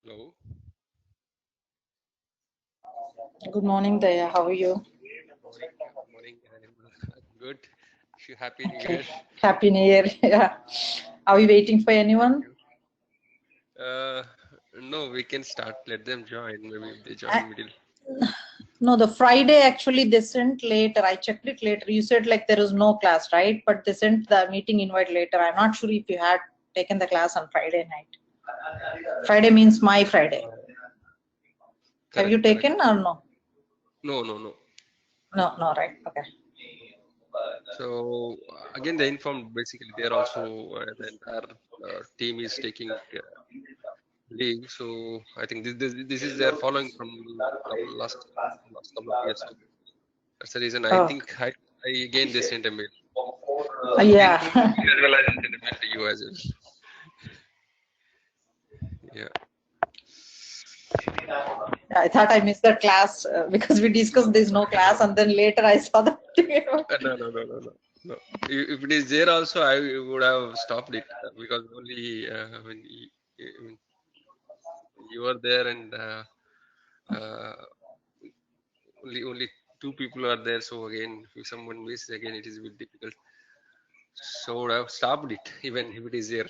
Hello. Good morning, Daya. How are you? Morning. Morning. I'm good. Wish you happy New Okay. Year. Happy New Year. Yeah. Are we waiting for Thank anyone? you. Uh, no, we can start. Let them join. Maybe if they Uh, join middle. no, the Friday actually they sent later. I checked it later. You said like there is no class, right? But they sent the meeting invite later. I'm not sure if you had taken the class on Friday night. Friday means my Friday. Uh, Have you correct. Correct. taken or no? No. No. No. No, no, right. Okay. So again, they informed basically they're also the entire team is taking leave. So I think this is their following from last couple of years. So that's the reason. I Oh, think I again they sent a mail. They yeah. informed me as well as I sent a mail to you as well. Yeah. I thought I missed that class because we discussed there's no class, and then later I saw that. No. No. If it is there also, I would have stopped it because only when you are there and uh, only two people are there. So again, if someone misses again, it is a bit difficult. So I would have stopped it even if it is there.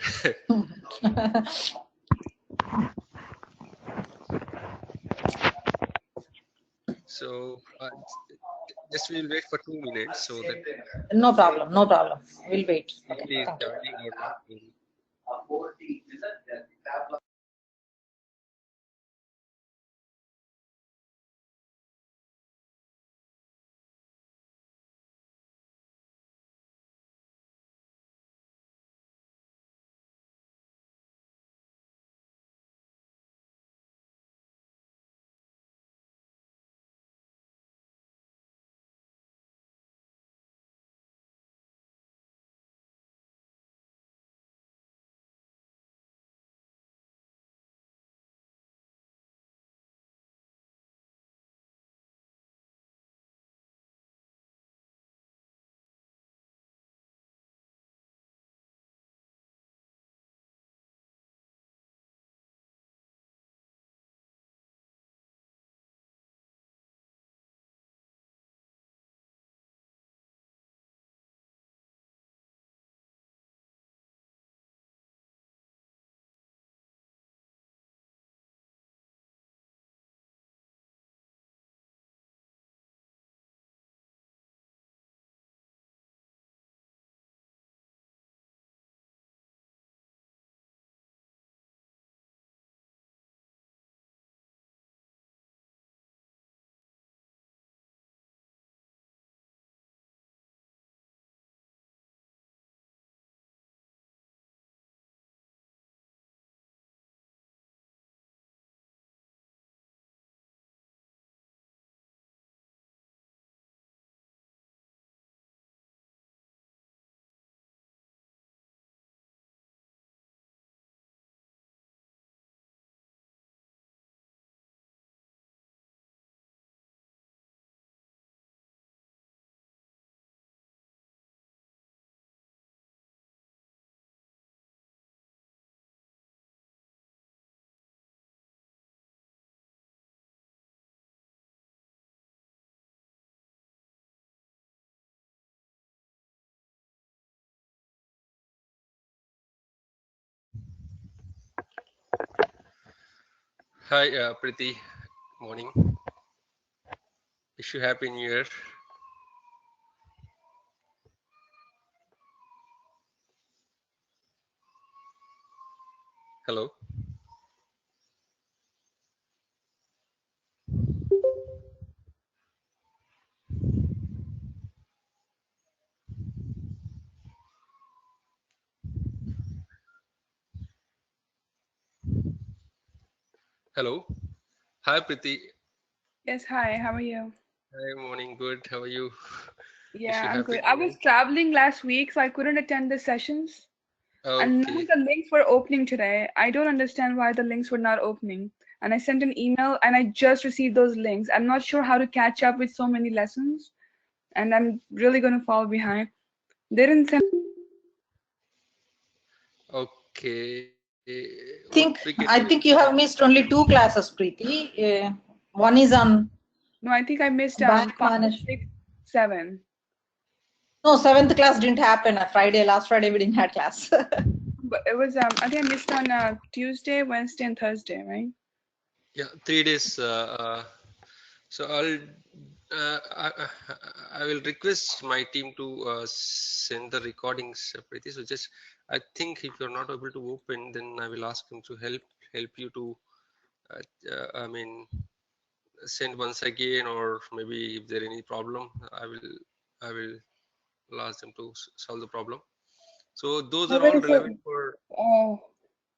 So just we'll wait for 2 minutes so that No problem. No problem. We'll wait. Okay. somebody is Thank you. joining or not. Hi, Priti. Morning. Wish you happy New Year. Hello. Hello. Hi, Priti. Yes, hi, how are you? Hi, morning. Good. How are you? Wish Yeah, you I'm happy good. I New Year. was traveling last week, so I couldn't attend the sessions, and none Okay. of the links were opening today. I don't understand why the links were not opening. And I sent an email, and I just received those links. I'm not sure how to catch up with so many lessons, and I'm really going to fall behind. They didn't send. Okay. I think you have missed only 2 classes, Preeti. One is on No, I think I missed bank 5, management. 6, 7. No, 7th class didn't happen on Friday. Last Friday we didn't have class. But it was I think I missed on Tuesday, Wednesday, and Thursday, right? Yeah, 3 days. So I will request my team to send the recordings, Preeti. So just I think if you're not able to open, then I will ask them to help you to I mean send once again, or maybe if there any problem, I will ask them to solve the problem. So those are Even all if relevant for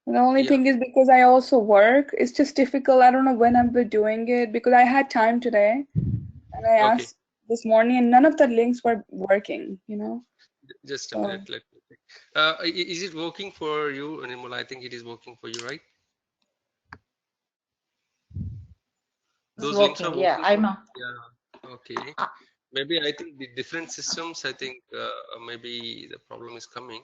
the only yeah. thing is because I also work, it's just difficult. I don't know when I'll be doing it because I had time today and I Okay, asked this morning and none of the links were working, you know. just a So minute. Let me check. Is it working for you, Nirmala? I think it is working for you, right? It's Those links are working. Yeah, working for I'm. you? Yeah. Okay. Maybe I think the different systems. I think maybe the problem is coming.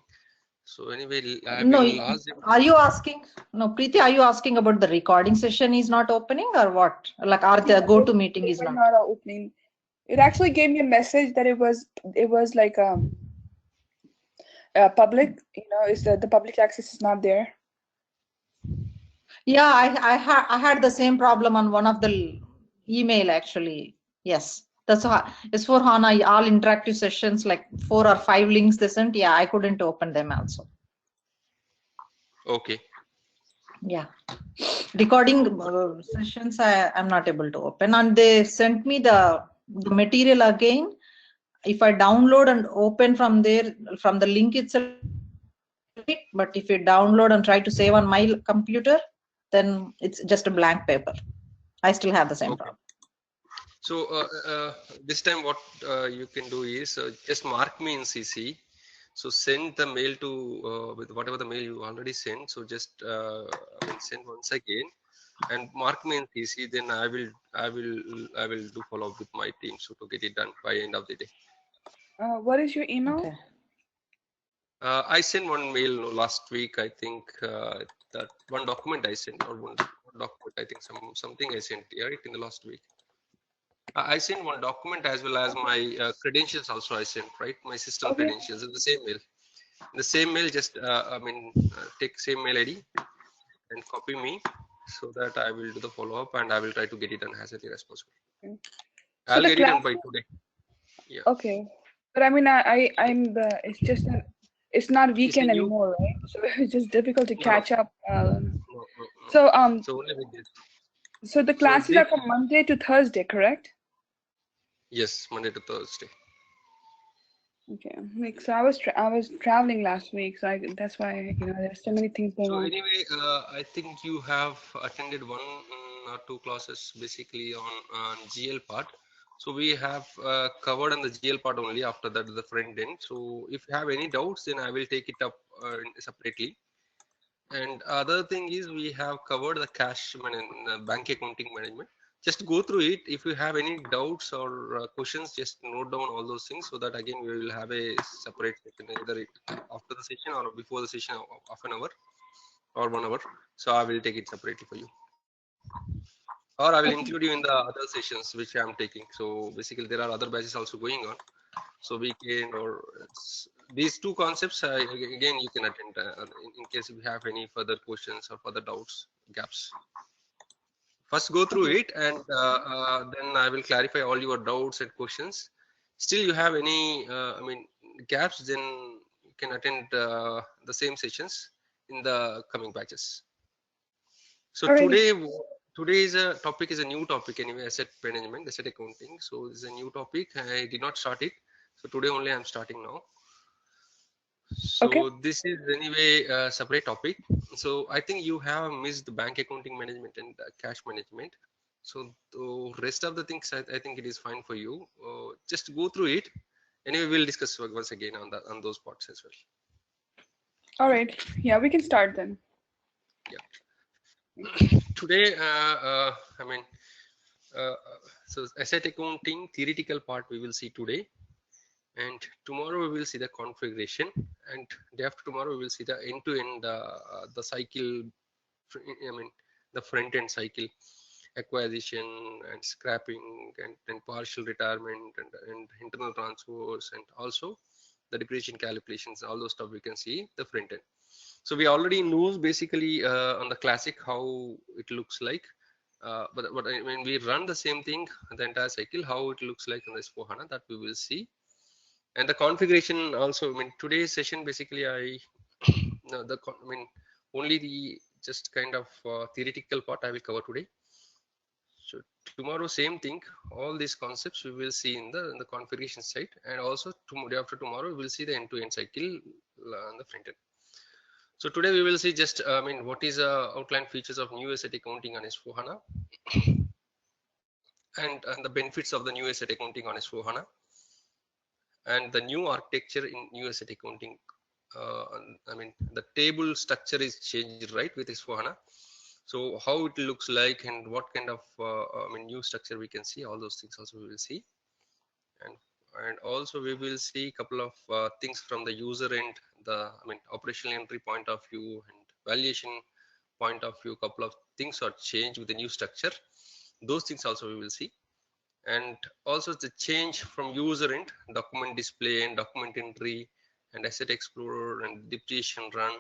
So anyway, I No, will ask them. are you asking? No, Preeti, are you asking about the recording session is not opening or what? Like, are yeah, the go-to meeting they is were not? not opening. It actually gave me a message that it was like public, you know, is that the public access is not there. Yeah, I had the same problem on one of the email actually. Yes, that's how it's for HANA. All interactive sessions, like 4 or 5 links they sent. Yeah, I couldn't open them also. Okay. Yeah, recording sessions I'm not able to open, and they sent me the material again. If I download and open from there from the link itself, but if you download and try to save on my computer, then it's just a blank paper. I still have the same Okay. problem. So this time what you can do is just mark me in CC. So send the mail to with whatever the mail you already sent. So just I mean, send once again and mark me in CC. Then I will do follow up with my team so to get it done by end of the day. What is your email? Okay. I sent one mail last week. I think that one document I sent or one document. I think something I sent right in the last week. I sent one document as well as my credentials also I sent, right? My system Okay. credentials in the same mail. In the same mail, just take same mail ID and copy me so that I will do the follow up and I will try to get it done as early as possible. So I'll the get it class, done by today. Yeah. okay. But I mean, I'm the, it's just that it's not You see, weekend anymore, right? So it's just difficult to no, no, catch up. no. So So only with this. so the So classes this, are from Monday to Thursday, correct? yes, Monday to Thursday. Okay. Like, so I was traveling last week, so that's why, you know, there's so many things going So on. anyway, I think you have attended one or two classes basically on GL part. So we have covered on the GL part only. After that, the front end. So if you have any doubts, then I will take it up separately. And other thing is we have covered the cash bank accounting management. Just go through it. If you have any doubts or questions, just note down all those things so that again we will have a separate session, either after the session or before the session of half an hour or 1 hour. So I will take it separately for you, or I will Okay. include you in the other sessions which I am taking. So basically, there are other batches also going on. So we can, or these two concepts again you can attend in case you have any further questions or further doubts, gaps. First, go through Okay. it, and then I will clarify all your doubts and questions. Still, you have any, gaps, then you can attend the same sessions in the coming batches. So Alrighty. today is a topic is a new topic anyway, asset management, asset accounting. So this is a new topic. I did not start it. So today only I'm starting now. Okay. So this is anyway a separate topic. So I think you have missed the bank accounting management and cash management. So the rest of the things I think it is fine for you. Just go through it. Anyway, we'll discuss once again on those parts as well. All right. Yeah, we can start then. Yeah. Today, I mean, uh, so asset accounting theoretical part we will see today. And tomorrow we will see the configuration, and day after tomorrow we will see the end-to-end the cycle. I mean the front-end cycle, acquisition and scrapping and partial retirement and internal transfers, and also the depreciation calculations, all those stuff we can see the front end. So we already know basically on the classic how it looks like, but when we run the same thing, the entire cycle, how it looks like in this S/4HANA, that we will see. And the configuration also, I mean today's session basically no, I mean only the just kind of theoretical part I will cover today. So tomorrow same thing, all these concepts we will see in the configuration side, and also tomorrow, day after tomorrow we will see the end-to-end cycle on the front end. So today we will see just I mean what is outline features of new asset accounting on S/4HANA, and the benefits of the new asset accounting on S/4HANA, and the new architecture in new asset accounting. I mean the table structure is changed right with S/4HANA. So how it looks like and what kind of I mean new structure we can see, all those things also we will see. And also we will see a couple of things from the user end, the I mean operational entry point of view and valuation point of view. Couple of things are changed with the new structure, those things also we will see. And also the change from user end, document display and document entry and asset explorer and depreciation run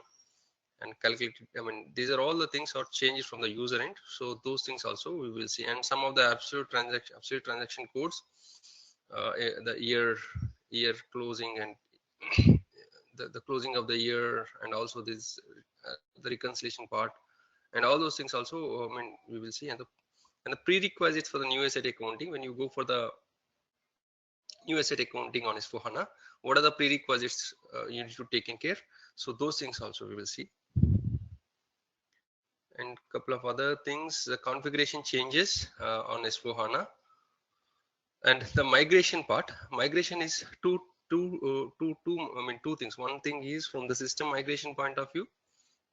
and calculated. I mean these are all the things are changed from the user end, so those things also we will see. And some of the absolute transaction codes, the year closing and the closing of the year, and also this the reconciliation part, and all those things also I mean we will see. And the prerequisites for the new asset accounting, when you go for the new asset accounting on S/4HANA, what are the prerequisites you need to take in care, so those things also we will see. And couple of other things, the configuration changes on S/4HANA. And the migration part, migration is two things. One thing is from the system migration point of view,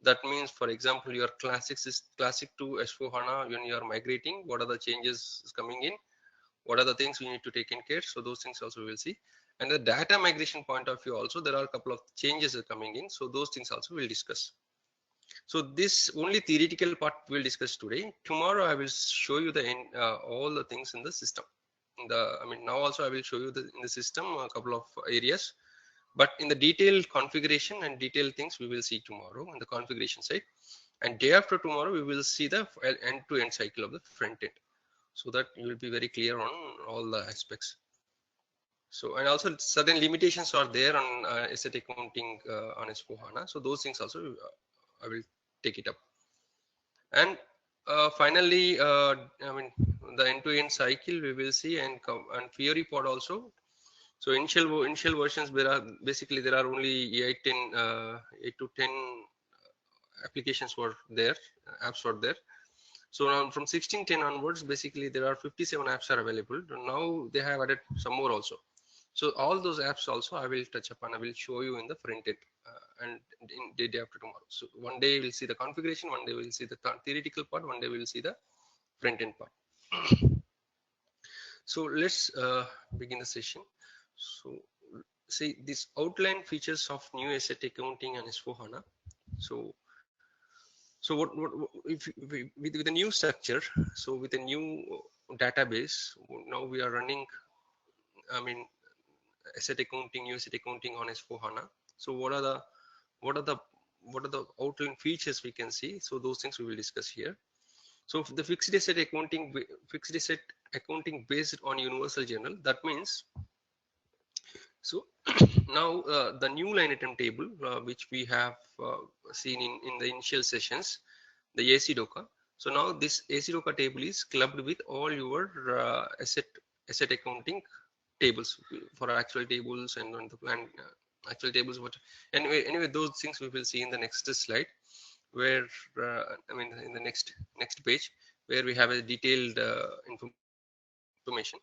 that means for example your classic to S/4HANA, when you are migrating, what are the changes coming in, what are the things we need to take in care, so those things also we will see. And the data migration point of view also, there are a couple of changes are coming in, so those things also we'll discuss. So this only theoretical part we'll discuss today. Tomorrow I will show you the all the things in the system. I mean now also I will show you in the system a couple of areas, but in the detailed configuration and detailed things we will see tomorrow on the configuration side. And day after tomorrow we will see the end-to-end cycle of the front end, so that you will be very clear on all the aspects. So, and also certain limitations are there on asset accounting on S/4HANA, so those things also I will take it up. And finally I mean the end-to-end cycle we will see, and Fiori pod also. So initial versions, there are basically there are only 8 to 10 applications were there, apps were there. So now from 16.10 onwards, basically there are 57 apps are available. Now they have added some more also. So all those apps also I will touch upon, I will show you in the front end and in the day after tomorrow. So one day we'll see the configuration, one day we'll see the theoretical part, one day we'll see the front end part. So let's begin the session. So see these outline features of new asset accounting and S/4HANA. So what if with a new structure, so with a new database, now we are running I mean asset accounting, new asset accounting on S/4HANA. So what are the outline features we can see, so those things we will discuss here. So the fixed asset accounting based on universal journal, that means so now the new line item table which we have seen in the initial sessions, the ACDOCA. So now this ACDOCA table is clubbed with all your asset accounting tables for actual tables and actual tables. What anyway those things we will see in the next slide, where I mean in the next page, where we have a detailed information.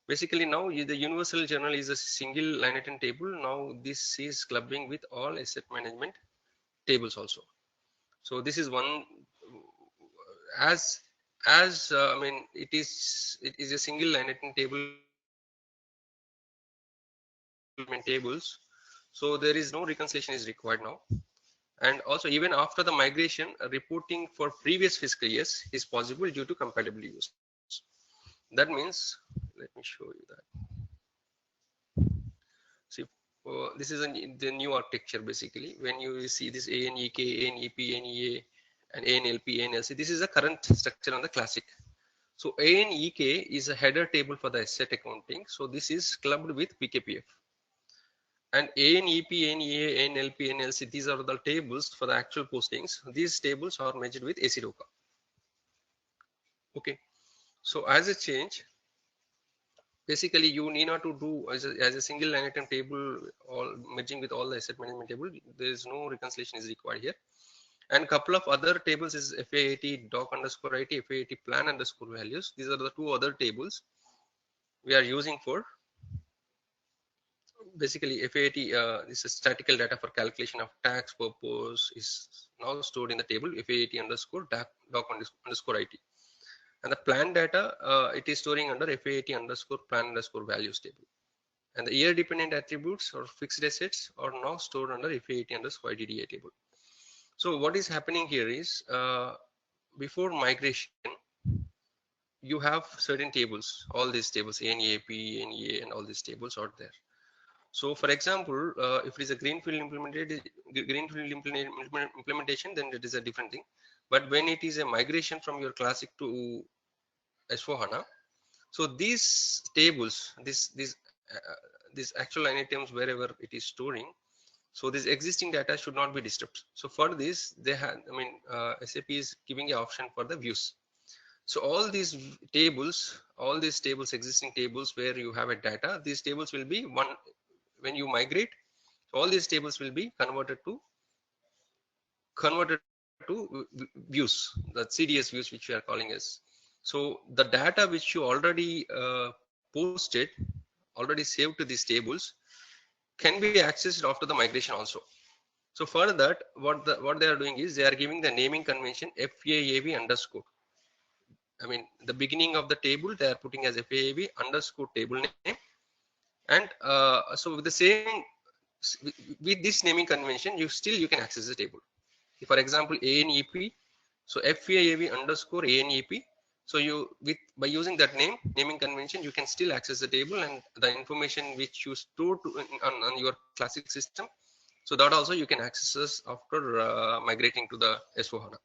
Basically now the universal journal is a single line item table. Now this is clubbing with all asset management tables also. So this is one, as I mean it is a single line item table implement tables. So there is no reconciliation is required now. And also even after the migration, reporting for previous fiscal years is possible due to compatible use. That means, let me show you that. See, this is the new architecture basically. When you see this ANEK, ANEP, ANEA, and ANLP, ANLC, this is the current structure on the classic. So ANEK is a header table for the asset accounting. So this is clubbed with PKPF. And ANEP, ANEA, ANLP, ANLC, these are the tables for the actual postings. These tables are merged with ACDOCA. Okay. So as a change, basically you need not to do as a single line item table, all merging with all the asset management table. There is no reconciliation is required here. And couple of other tables is FAAT doc underscore IT, FAAT plan underscore values. These are the two other tables we are using for basically FAAT. Is a statistical data for calculation of tax purpose is now stored in the table FAAT underscore doc underscore IT. And the plan data, it is storing under FAAT underscore plan underscore values table. And the year dependent attributes or fixed assets are now stored under FAAT underscore IDDA table. So what is happening here is before migration, you have certain tables, all these tables, ANEAP, ANEA, and all these tables are there. So for example, if it is a greenfield implementation, then it is a different thing. But when it is a migration from your classic to S4HANA, so these tables, these actual line items, wherever it is storing, so this existing data should not be disturbed. So for this, they have, SAP is giving an option for the views. So all these tables, existing tables where you have a data, these tables will be one, when you migrate, all these tables will be converted to views, the CDS views, which we are calling as. So the data which you already posted, already saved to these tables, can be accessed after the migration also. So for that, what they are doing is they are giving the naming convention FAAV underscore. The beginning of the table they are putting as FAAV underscore table name, and so with the same, with this naming convention, you can access the table. For example, ANEP, so FAAV underscore ANEP. So by using that naming convention, you can still access the table and the information which you store on your classic system. So that also you can access after migrating to the S4HANA.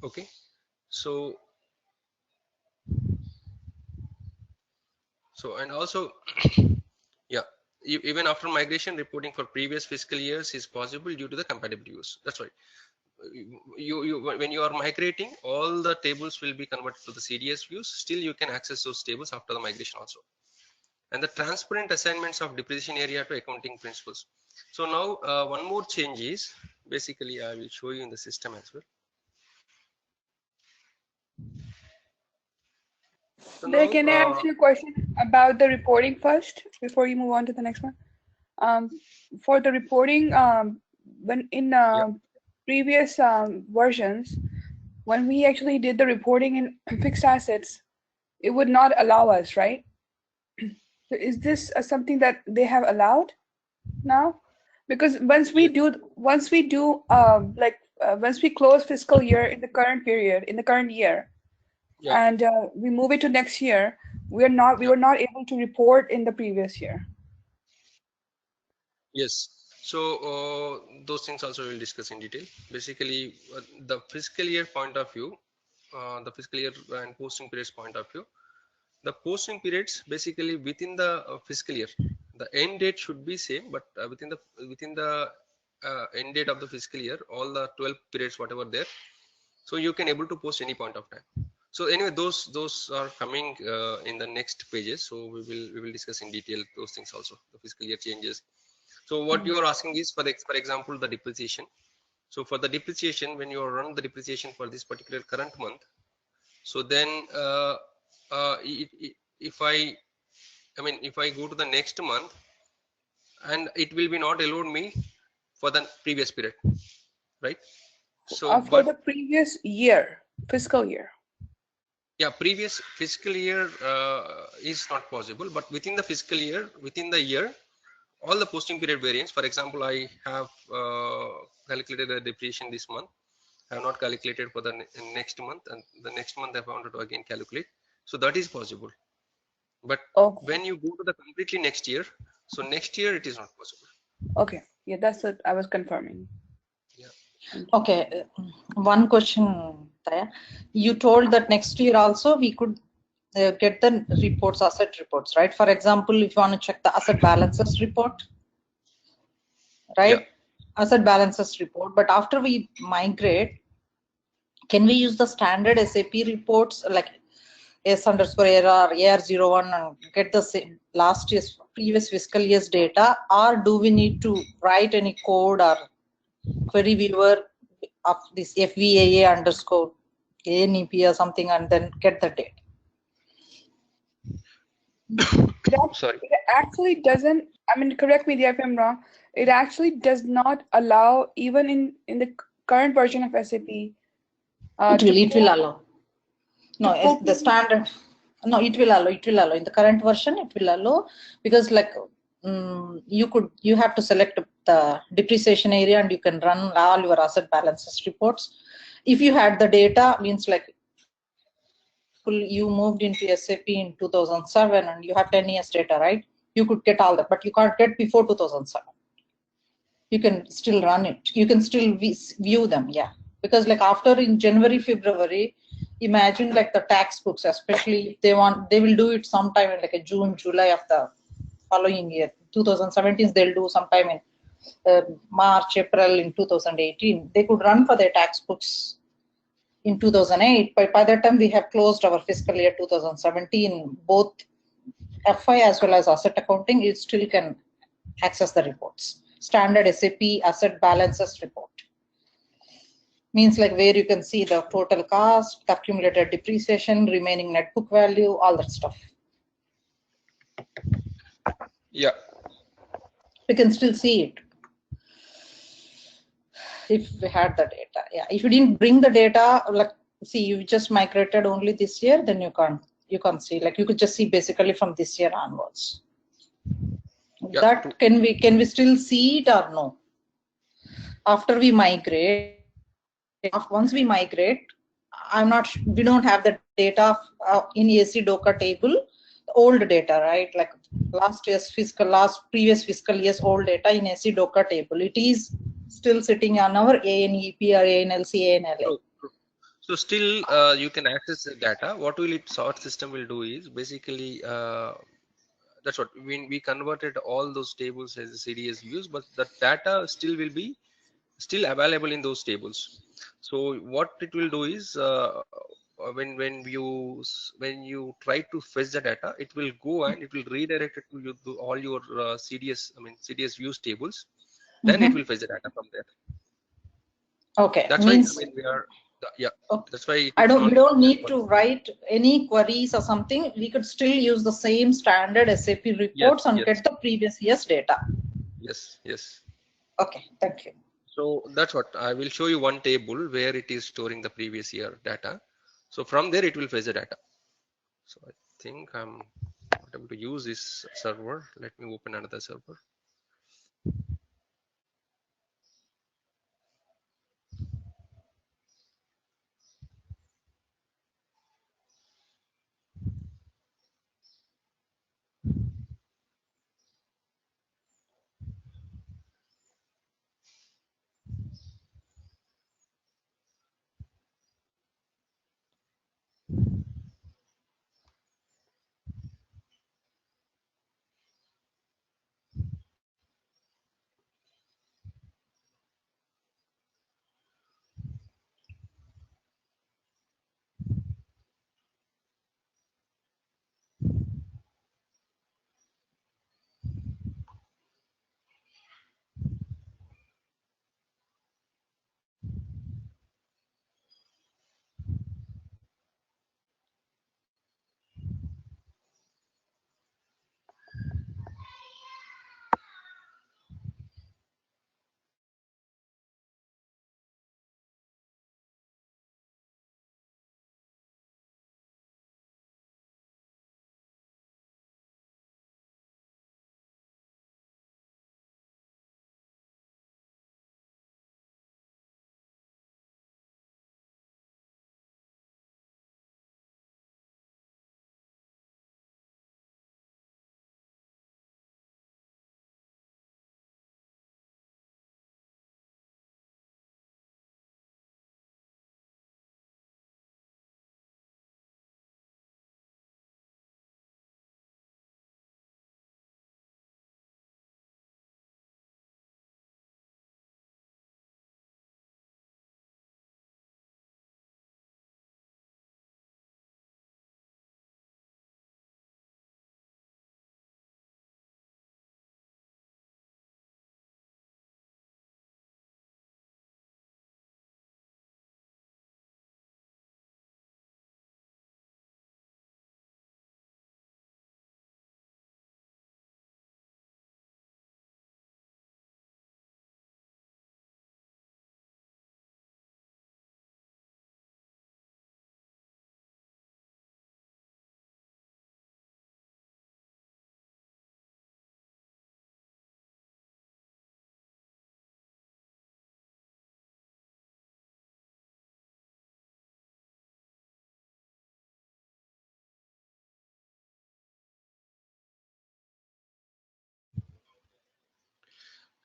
Okay. So and also, yeah, even after migration, reporting for previous fiscal years is possible due to the compatible use. That's right. When you are migrating, all the tables will be converted to the CDS views. Still, you can access those tables after the migration also. And the transparent assignments of depreciation area to accounting principles. So now one more change is, basically I will show you in the system as well. So now, can I ask you a question about the reporting first before you move on to the next one? For the reporting, when in previous versions, when we actually did the reporting in fixed assets, it would not allow us, right? So is this something that they have allowed now? Because once we close fiscal year in the current period, in the current year, and we move it to next year, we were not able to report in the previous year. Yes. So those things also we'll discuss in detail. Basically, the fiscal year point of view, the fiscal year and posting periods point of view, the posting periods basically within the fiscal year, the end date should be same, but within the end date of the fiscal year, all the 12 periods whatever there, so you can able to post any point of time. So anyway, those are coming in the next pages. So we will discuss in detail those things also, the fiscal year changes. So what you are asking is for example, the depreciation. So for the depreciation, when you run the depreciation for this particular current month, so then if I go to the next month, and it will be not allowed me for the previous period, right? So for the previous year, fiscal year. Yeah, previous fiscal year is not possible, but within the fiscal year, within the year, all the posting period variance. For example, I have calculated the depreciation this month. I have not calculated for the next month, and the next month I wanted to again calculate. So that is possible. But Okay. when you go to the completely next year, so next year it is not possible. Okay. Yeah, that's what I was confirming. Yeah. Okay, one question, Taya. You told that next year also we could get the reports, asset reports, right? For example, if you want to check the asset balances report, right? Yeah. Asset balances report, but after we migrate, can we use the standard SAP reports like S_AR, AR01 and get the same last year's previous fiscal year's data, or do we need to write any code or query viewer of this FVAA underscore ANEP or something and then get the data? Sorry. It actually doesn't, I mean, correct me if I'm wrong, it actually does not allow, even in the current version of SAP, It will allow. No, pull the standard. No, it will allow. It will allow in the current version. It will allow because like you have to select the depreciation area and you can run all your asset balances reports. If you had the data, means like you moved into SAP in 2007 and you have 10 years data, right? You could get all that, but you can't get before 2007. You can still run it. You can still view them, yeah. Because like after in January, February, imagine like the tax books, especially if they will do it sometime in like a June, July of the following year. 2017, they'll do sometime in March, April in 2018. They could run for their tax books in 2008, but by that time we have closed our fiscal year 2017. Both FI as well as asset accounting, you still can access the reports. Standard SAP asset balances report means like where you can see the total cost, the accumulated depreciation, remaining net book value, all that stuff. Yeah. We can still see it if we had the data. Yeah, if you didn't bring the data, like see you just migrated only this year, then you can't see. Like you could just see basically from this year onwards. Yeah. That can we still see it or no? After we migrate, once we migrate, we don't have the data in AC Docker table, the old data, right? Like previous fiscal year's old data in AC Docker table. It is still sitting on our ANEP or ANLC, ANLA. So still you can access the data. What will it sort system will do is basically that's what when we converted all those tables as CDS views, but the data still will be still available in those tables. So what it will do is when you try to fetch the data, it will go and it will redirect it to all your CDS views tables. Then it will fetch the data from there. Okay, That's means why we are yeah. okay. That's why We don't need to write any queries or something. We could still use the same standard SAP reports and get the previous year's data. Yes. Okay, thank you. So that's what I will show you one table where it is storing the previous year data. So from there it will fetch the data. So I think I'm not able to use this server. Let me open another server.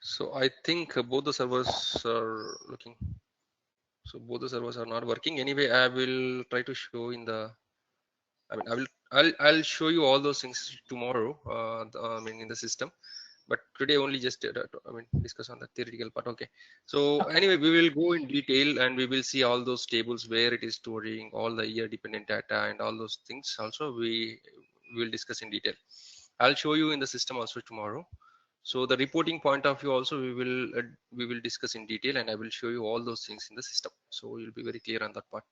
So I think both the servers are looking. So both the servers are not working. Anyway, I will try to show in the. I mean, I'll show you all those things tomorrow. I mean, in the system, but today only just I mean discuss on the theoretical part. Okay. So Okay. anyway, we will go in detail and we will see all those tables where it is storing all the year dependent data and all those things. Also, we will discuss in detail. I'll show you in the system also tomorrow. So the reporting point of view also we will discuss in detail, and I will show you all those things in the system. So you'll be very clear on that part.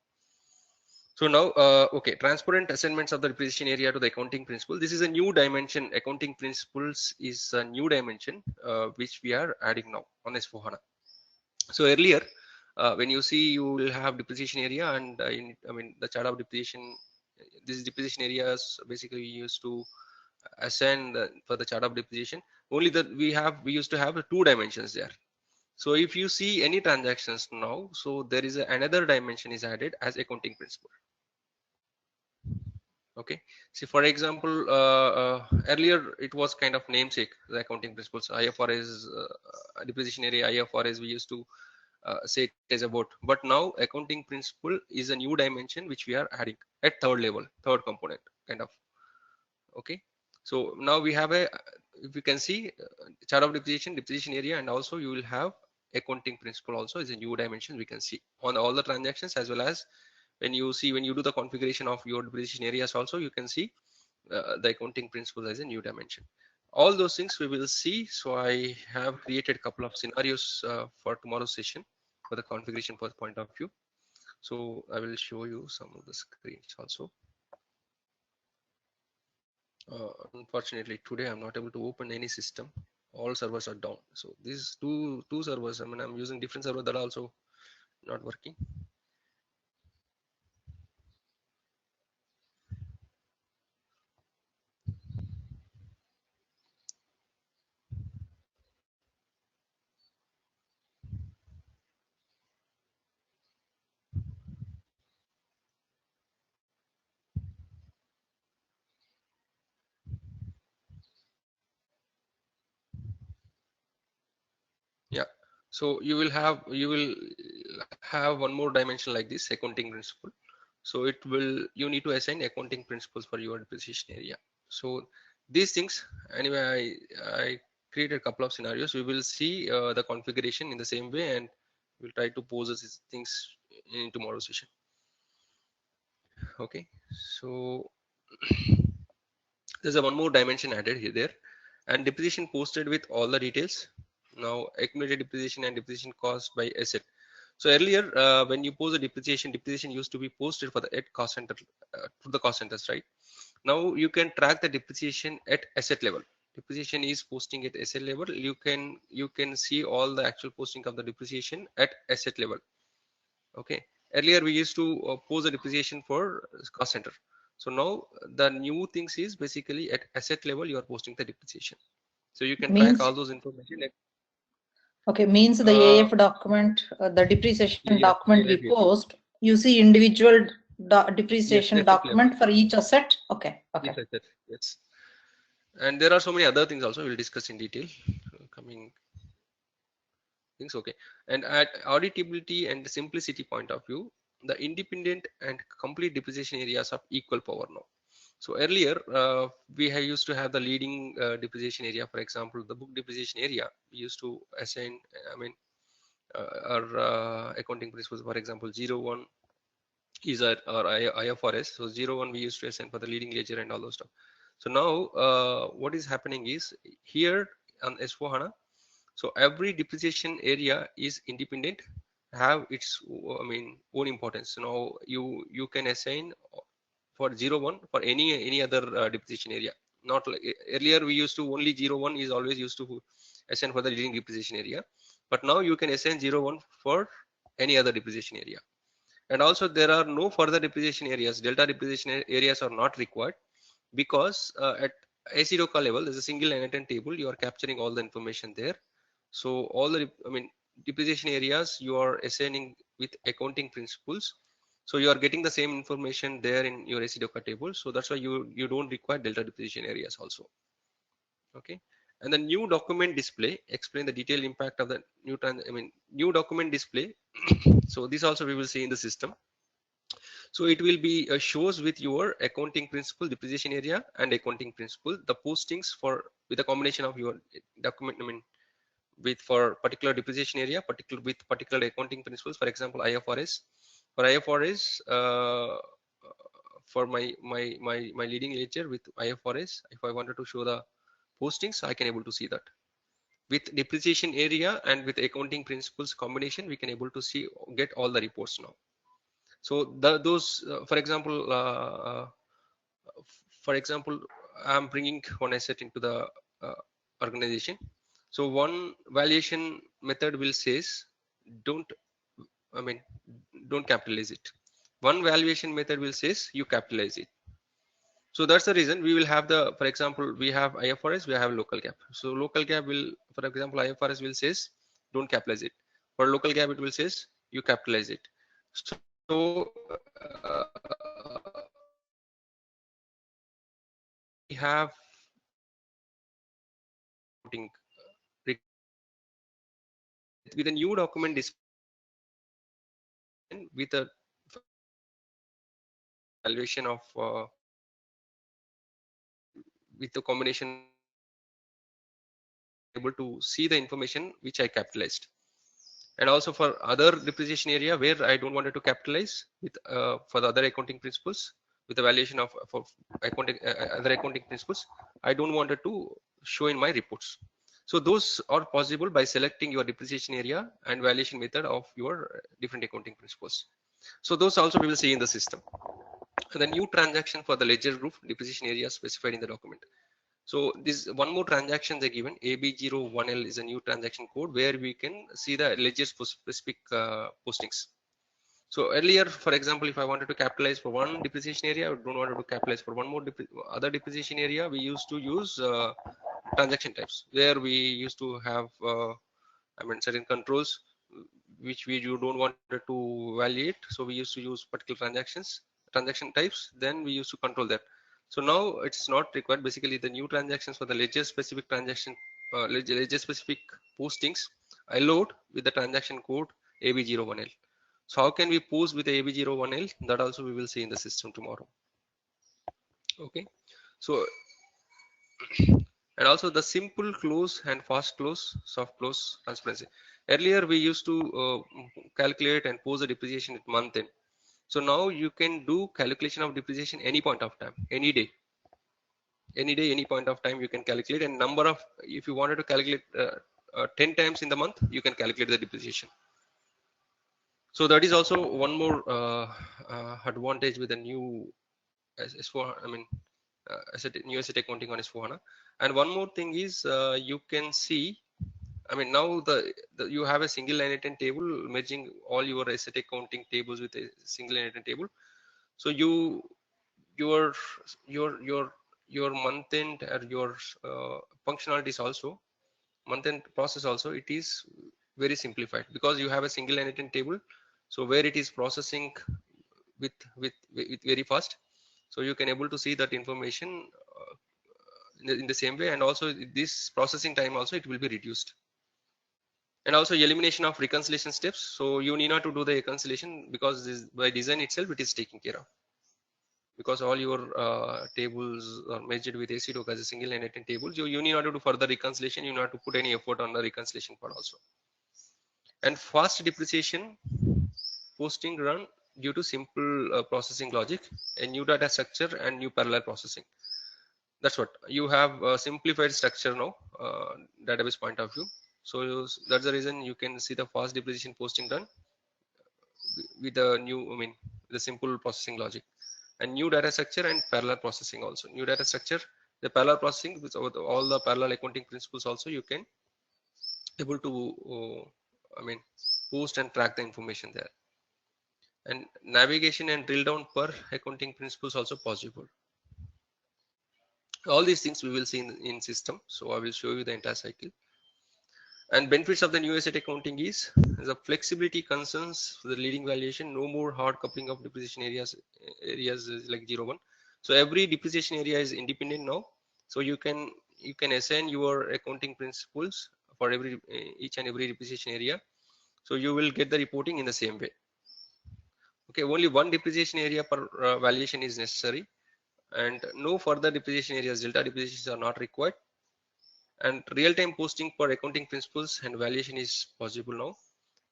So now, okay, transparent assignments of the depreciation area to the accounting principle. This is a new dimension. Accounting principles is a new dimension which we are adding now on S4HANA. So earlier, when you see, you will have depreciation area, and I mean the chart of depreciation. This depreciation areas basically used to assign for the chart of depreciation. Only that we used to have two dimensions there. So if you see any transactions now, so there is another dimension is added as accounting principle. Okay, see for example, earlier it was kind of namesake, the accounting principles, IFRS, depreciation area, IFRS, we used to say it as a boat, but now accounting principle is a new dimension which we are adding at third level, third component kind of. Okay, so now we have a, if you can see, chart of depreciation area, and also you will have accounting principle also is a new dimension we can see on all the transactions, as well as when you see, when you do the configuration of your depreciation areas also, you can see the accounting principle as a new dimension. All those things we will see. So I have created a couple of scenarios for tomorrow's session for the configuration point of view. So I will show you some of the screens also. Unfortunately today I'm not able to open any system, all servers are down. So these two servers, I mean I'm using different server, that are also not working. Yeah, so you will have one more dimension like this, accounting principle. So it will, you need to assign accounting principles for your depreciation area. So these things, anyway, I created a couple of scenarios. We will see the configuration in the same way, and we'll try to pose these things in tomorrow's session. Okay, so there's a one more dimension added here there, and depreciation posted with all the details. Now accumulated depreciation and depreciation cost by asset. So earlier, when you pose a depreciation used to be posted for the at cost center to the cost centers, right? Now you can track the depreciation at asset level. Depreciation is posting at asset level. You can see all the actual posting of the depreciation at asset level. Okay. Earlier we used to pose a depreciation for cost center. So now the new things is basically at asset level you are posting the depreciation. So you can track Means, all those information. okay, means the AF document, the depreciation Yes, document we yes, post, you see individual yes, depreciation asset level. document for each asset. Okay, okay. Yes, asset. Yes. And there are so many other things also we'll discuss in detail coming things. Okay, and at auditability and simplicity point of view, the independent and complete depreciation areas of equal power now. So earlier we used to have the leading depreciation area. For example, the book depreciation area we used to assign, I mean our accounting principles. For example, 01 is our IFRS. So 01 we used to assign for the leading ledger and all those stuff. So now what is happening is here on S4HANA, so every depreciation area is independent, have its I mean own importance. So now you can assign for 01 for any other depreciation area. Not like earlier we used to only 01 is always used to assign for the leading depreciation area, but now you can assign 01 for any other depreciation area. And also there are no further depreciation areas, delta depreciation areas are not required, because at ACDOCA level there's a single NN table, you are capturing all the information there. So all the I mean depreciation areas you are assigning with accounting principles, so you are getting the same information there in your ACDOCA table. So that's why you don't require delta depreciation areas also. Okay, And the new document display explain the detailed impact of the new document display. So this also we will see in the system. So it will be shows with your accounting principle, depreciation area, and accounting principle, the postings for with a combination of your document, with for particular depreciation area, particular accounting principles. For example, IFRS. For IFRS, for my leading ledger with IFRS, if I wanted to show the postings, I can able to see that. With depreciation area and with accounting principles combination, we can able to see get all the reports now. So those, for example, I'm bringing one asset into the organization. So one valuation method will says don't, I mean, don't capitalize it. One valuation method will says you capitalize it. So that's the reason we will have the, for example, we have IFRS, we have local GAAP. So local GAAP will, for example, IFRS will says don't capitalize it. For local GAAP, it will says you capitalize it. So we have with a new document with a valuation of with the combination able to see the information which I capitalized. And also for other depreciation area where I don't want to capitalize with for the other accounting principles with the valuation of for accounting other accounting principles, I don't want it to show in my reports. So those are possible by selecting your depreciation area and valuation method of your different accounting principles. So those also we will see in the system. And the new transaction for the ledger group depreciation area specified in the document. So this one more transaction they given, AB01L is a new transaction code where we can see the ledger specific postings. So earlier, for example, if I wanted to capitalize for one depreciation area, I don't want to capitalize for one more other depreciation area, we used to use transaction types where we used to have certain controls which we you don't want to validate. So we used to use particular transaction types, then we used to control that. So now it's not required. Basically the new transactions for the ledger specific transaction ledger specific postings I load with the transaction code AB01L. So how can we post with the AB01L? That also we will see in the system tomorrow. Okay, so and also the simple close and fast close, soft close transparency. Earlier we used to calculate and post the depreciation at month end. So now you can do calculation of depreciation any point of time, any day, any point of time you can calculate. And number of, if you wanted to calculate 10 times in the month, you can calculate the depreciation. So that is also one more advantage with the new S4, new asset accounting on S4HANA. And one more thing is you can see, now you have a single line item table merging all your asset accounting tables with a single line item table. So your month end or your functionalities also, month end process also, it is very simplified because you have a single line item table. So where it is processing with very fast, so you can able to see that information in the same way. And also this processing time also it will be reduced. And also elimination of reconciliation steps, so you need not to do the reconciliation because this, by design itself it is taken care of, because all your tables are merged with ACDoc as a single line item tables. You need not to do further reconciliation, you need not to put any effort on the reconciliation part also. And fast depreciation posting run due to simple processing logic, a new data structure and new parallel processing. That's what you have a simplified structure now, database point of view. So that's the reason you can see the fast depreciation posting done with the new, the simple processing logic, and new data structure and parallel processing also. New data structure, the parallel processing with all the parallel accounting principles also you can able to post and track the information there. And navigation and drill down per accounting principles also possible. All these things we will see in system. So I will show you the entire cycle. And benefits of the new asset accounting is the flexibility concerns for the leading valuation, no more hard coupling of depreciation areas is like 0, 1. So every depreciation area is independent now. So you can you can assign your accounting principles for each and every depreciation area. So you will get the reporting in the same way. Okay, only one depreciation area per valuation is necessary, and no further depreciation areas, delta depreciations are not required. And real-time posting for accounting principles and valuation is possible now,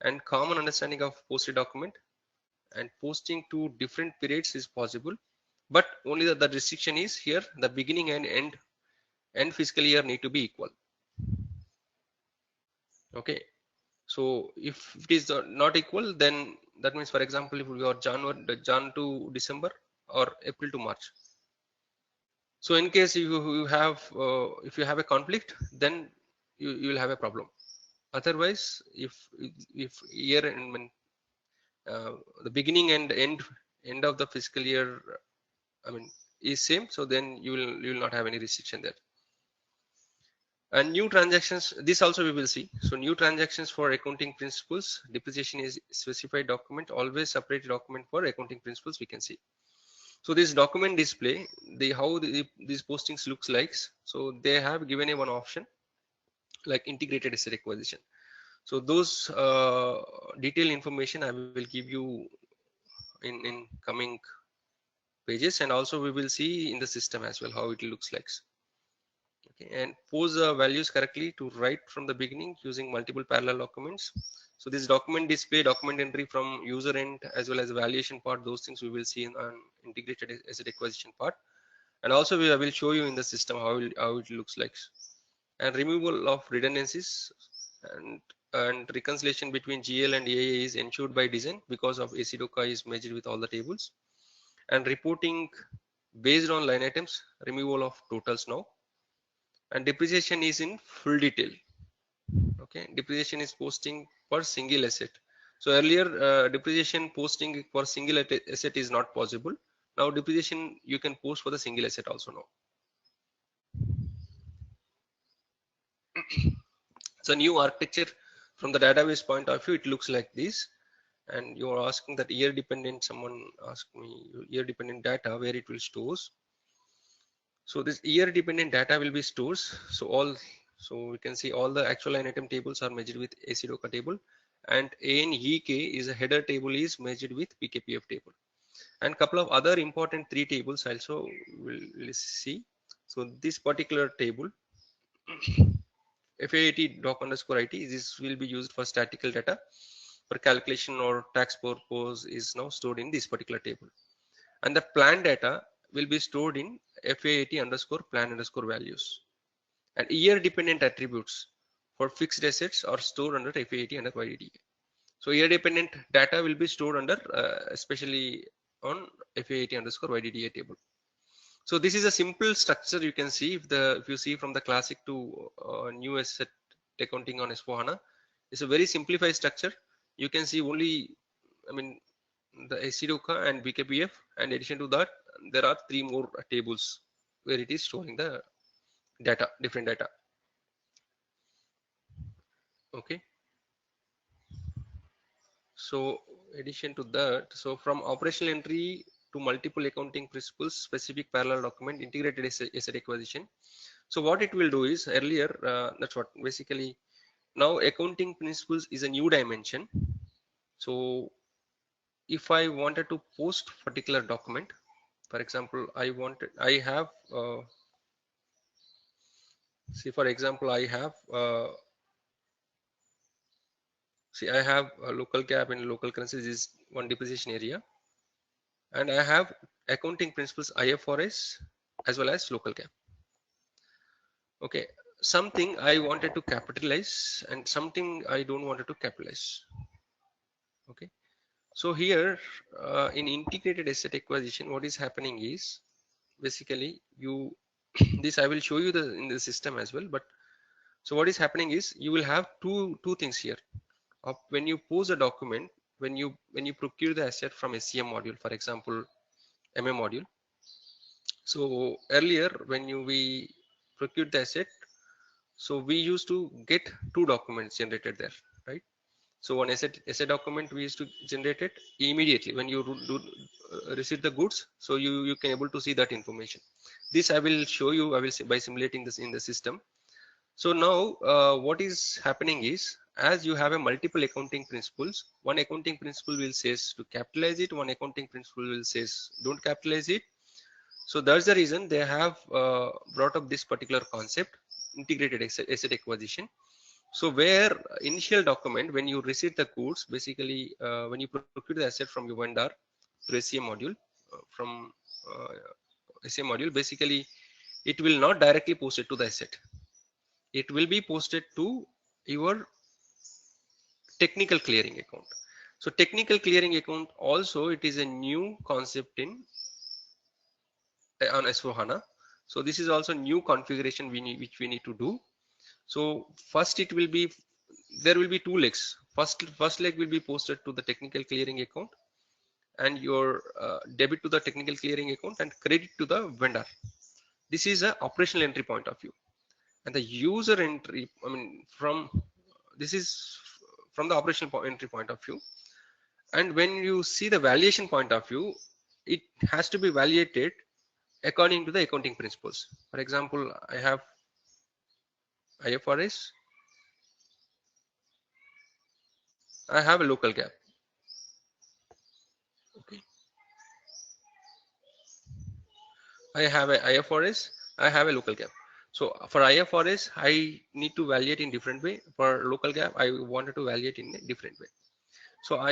and common understanding of posted document and posting to different periods is possible, but only the restriction is here, the beginning and end fiscal year need to be equal. Okay, so if it is not equal, then that means, for example, if we are Jan to December or April to March. So in case you have if you have a conflict, then you will have a problem. Otherwise, if year and when the beginning and end of the fiscal year, I mean, is same, so then you will not have any restriction there. And new transactions, this also we will see. So new transactions for accounting principles, depreciation is specified document, always separate document for accounting principles we can see. So this document display, how these postings looks like. So they have given a one option like integrated asset acquisition. So those detailed information I will give you in coming pages, and also we will see in the system as well how it looks like. Okay, and pose values correctly to write from the beginning using multiple parallel documents. So this document display, document entry from user end as well as valuation part, those things we will see in on integrated asset acquisition part. And also I will show you in the system how it looks like. And removal of redundancies and reconciliation between GL and AA is ensured by design because of ACDOCA is merged with all the tables. And reporting based on line items, removal of totals now. And depreciation is in full detail. Okay, depreciation is posting per single asset. So earlier depreciation posting for single asset is not possible. Now depreciation you can post for the single asset also now. So new architecture from the database point of view, it looks like this. And you are asking that year dependent, someone asked me year dependent data where it will stores. So this year dependent data will be stores. So we can see all the actual line item tables are measured with ACDOCA table, and ANEK is a header table is measured with PKPF table. And couple of other important three tables also we'll see. So this particular table FAAT doc underscore IT, this will be used for statistical data for calculation or tax purpose is now stored in this particular table. And the plan data will be stored in FAAT underscore plan underscore values. And year dependent attributes for fixed assets are stored under FAAT under YDDA. So year dependent data will be stored under especially on FAAT underscore YDDA table. So this is a simple structure you can see if you see from the classic to new asset accounting on S4HANA. It's a very simplified structure. You can see only, I mean, the ACDOCA and BKPF, and in addition to that, there are three more tables where it is storing the data, different data. Okay. So addition to that, so from operational entry to multiple accounting principles, specific parallel document, integrated asset acquisition. So what it will do is earlier, that's what basically now accounting principles is a new dimension. So if I wanted to post particular document, for example, I have see for example I have I have a local GAAP and local currencies is one depreciation area, and I have accounting principles IFRS as well as local GAAP. Okay, something I wanted to capitalize and something I don't wanted to capitalize. Okay, so here in integrated asset acquisition, what is happening is basically you this I will show you in the system as well. But so what is happening is you will have two things here. When you pose a document, when you procure the asset from SCM module, for example, MM module. So earlier when we procured the asset, so we used to get two documents generated there, right? So one asset document we used to generate it immediately when you receive the goods. So you can able to see that information. This I will show you, I will say by simulating this in the system. So now what is happening is, as you have a multiple accounting principles, one accounting principle will says to capitalize it, one accounting principle will says don't capitalize it. So that's the reason they have brought up this particular concept, integrated asset acquisition. So where initial document, when you receive the goods, basically when you procure the asset from your vendor through SCA module, from SCA module, basically it will not directly post it to the asset. It will be posted to your technical clearing account. So technical clearing account also, it is a new concept in on S4HANA. So this is also new configuration which we need to do. So first it will be, there will be two legs. First leg will be posted to the technical clearing account, and your debit to the technical clearing account and credit to the vendor. This is a operational entry point of view. And the user entry, I mean, this is from the operational entry point of view. And when you see the valuation point of view, it has to be valuated according to the accounting principles. For example, I have IFRS, I have a local GAAP. Okay, I have a IFRS, I have a local GAAP. So for IFRS, I need to validate in different way. For local GAAP, I wanted to validate in a different way. So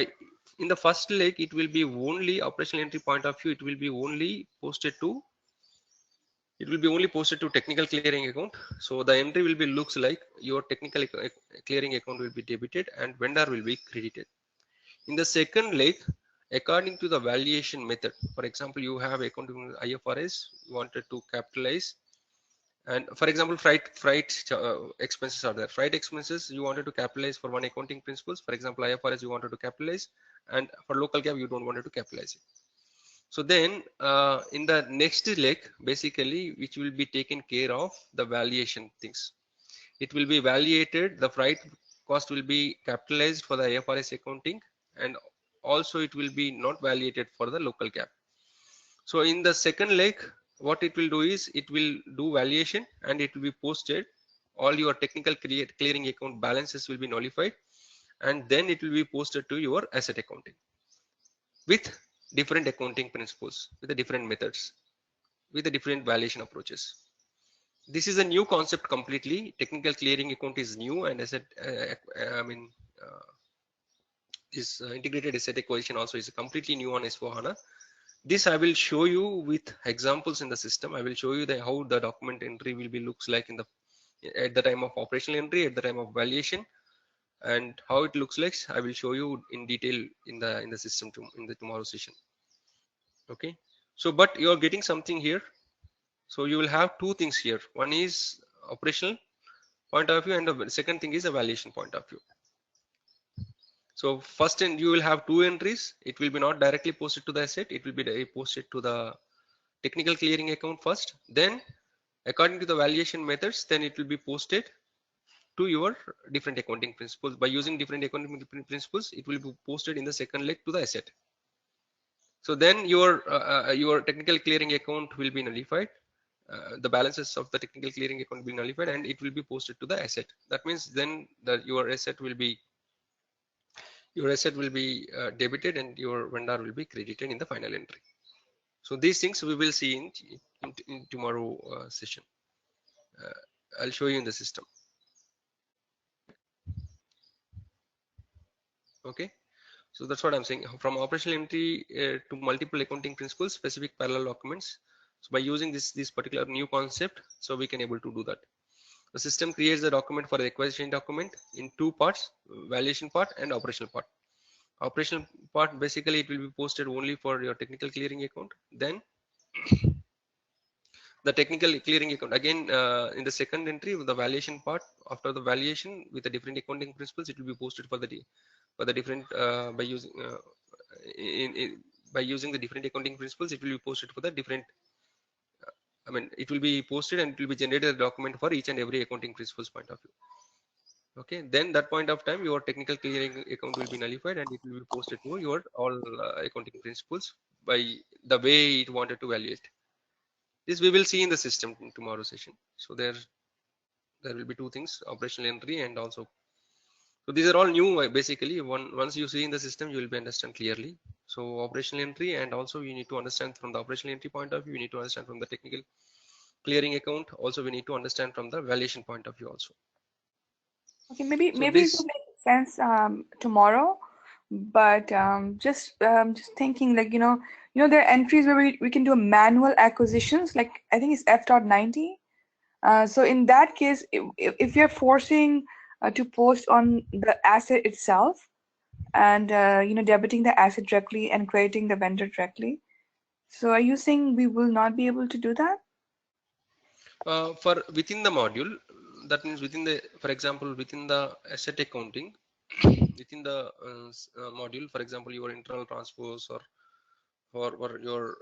in the first leg, it will be only operational entry point of view. It will be only posted to technical clearing account. So the entry will be looks like your technical clearing account will be debited and vendor will be credited. In the second leg, according to the valuation method, for example, you have accounting IFRS, you wanted to capitalize, and for example, freight expenses are there. Freight expenses you wanted to capitalize for one accounting principles. For example, IFRS you wanted to capitalize, and for local GAAP you don't wanted to capitalize it. So then in the next leg, basically, which will be taken care of the valuation things. It will be valuated, the freight cost will be capitalized for the IFRS accounting, and also it will be not valuated for the local GAAP. So in the second leg, what it will do is it will do valuation and it will be posted. All your technical clearing account balances will be nullified, and then it will be posted to your asset accounting with different accounting principles, with the different methods, with the different valuation approaches. This is a new concept completely. Technical clearing account is new, and asset this integrated asset acquisition also is completely new on S4HANA. This I will show you with examples in the system. I will show you how the document entry will be looks like at the time of operational entry, at the time of valuation, and how it looks like. I will show you in detail in the system in the tomorrow session. Okay. So, but you are getting something here. So you will have two things here. One is operational point of view, and the second thing is a valuation point of view. So first, you will have two entries. It will be not directly posted to the asset. It will be posted to the technical clearing account first. Then, according to the valuation methods, then it will be posted to your different accounting principles. By using different accounting principles, it will be posted in the second leg to the asset. So then your technical clearing account will be nullified. The balances of the technical clearing account will be nullified, and it will be posted to the asset. That means then your asset will be debited and your vendor will be credited in the final entry. So these things we will see in tomorrow session. I'll show you in the system. Okay, so that's what I'm saying. From operational entry to multiple accounting principles, specific parallel documents. So by using this particular new concept, so we can able to do that. The system creates the document for the acquisition document in two parts: valuation part and operational part. Operational part, basically it will be posted only for your technical clearing account. Then the technical clearing account again in the second entry, the valuation part, after the valuation with the different accounting principles, it will be posted for the different by using the different accounting principles, it will be posted for the different it will be posted and it will be generated a document for each and every accounting principles point of view. Okay, then that point of time your technical clearing account will be nullified and it will be posted to your all accounting principles by the way it wanted to evaluate. This we will see in the system in tomorrow session. So there will be two things, operational entry and also. So these are all new basically. Once you see in the system, you will be understand clearly. So operational entry, and also you need to understand from the operational entry point of view. You need to understand from the technical clearing account. Also, we need to understand from the valuation point of view also. Okay, maybe So it this, will make sense tomorrow, but just thinking like there are entries where we can do manual acquisitions, like I think it's F.90. So in that case, if you're forcing to post on the asset itself and debiting the asset directly and crediting the vendor directly, so are you saying we will not be able to do that? for within the module, that means within the, for example, within the asset accounting, within the module, for example, your internal transfers or your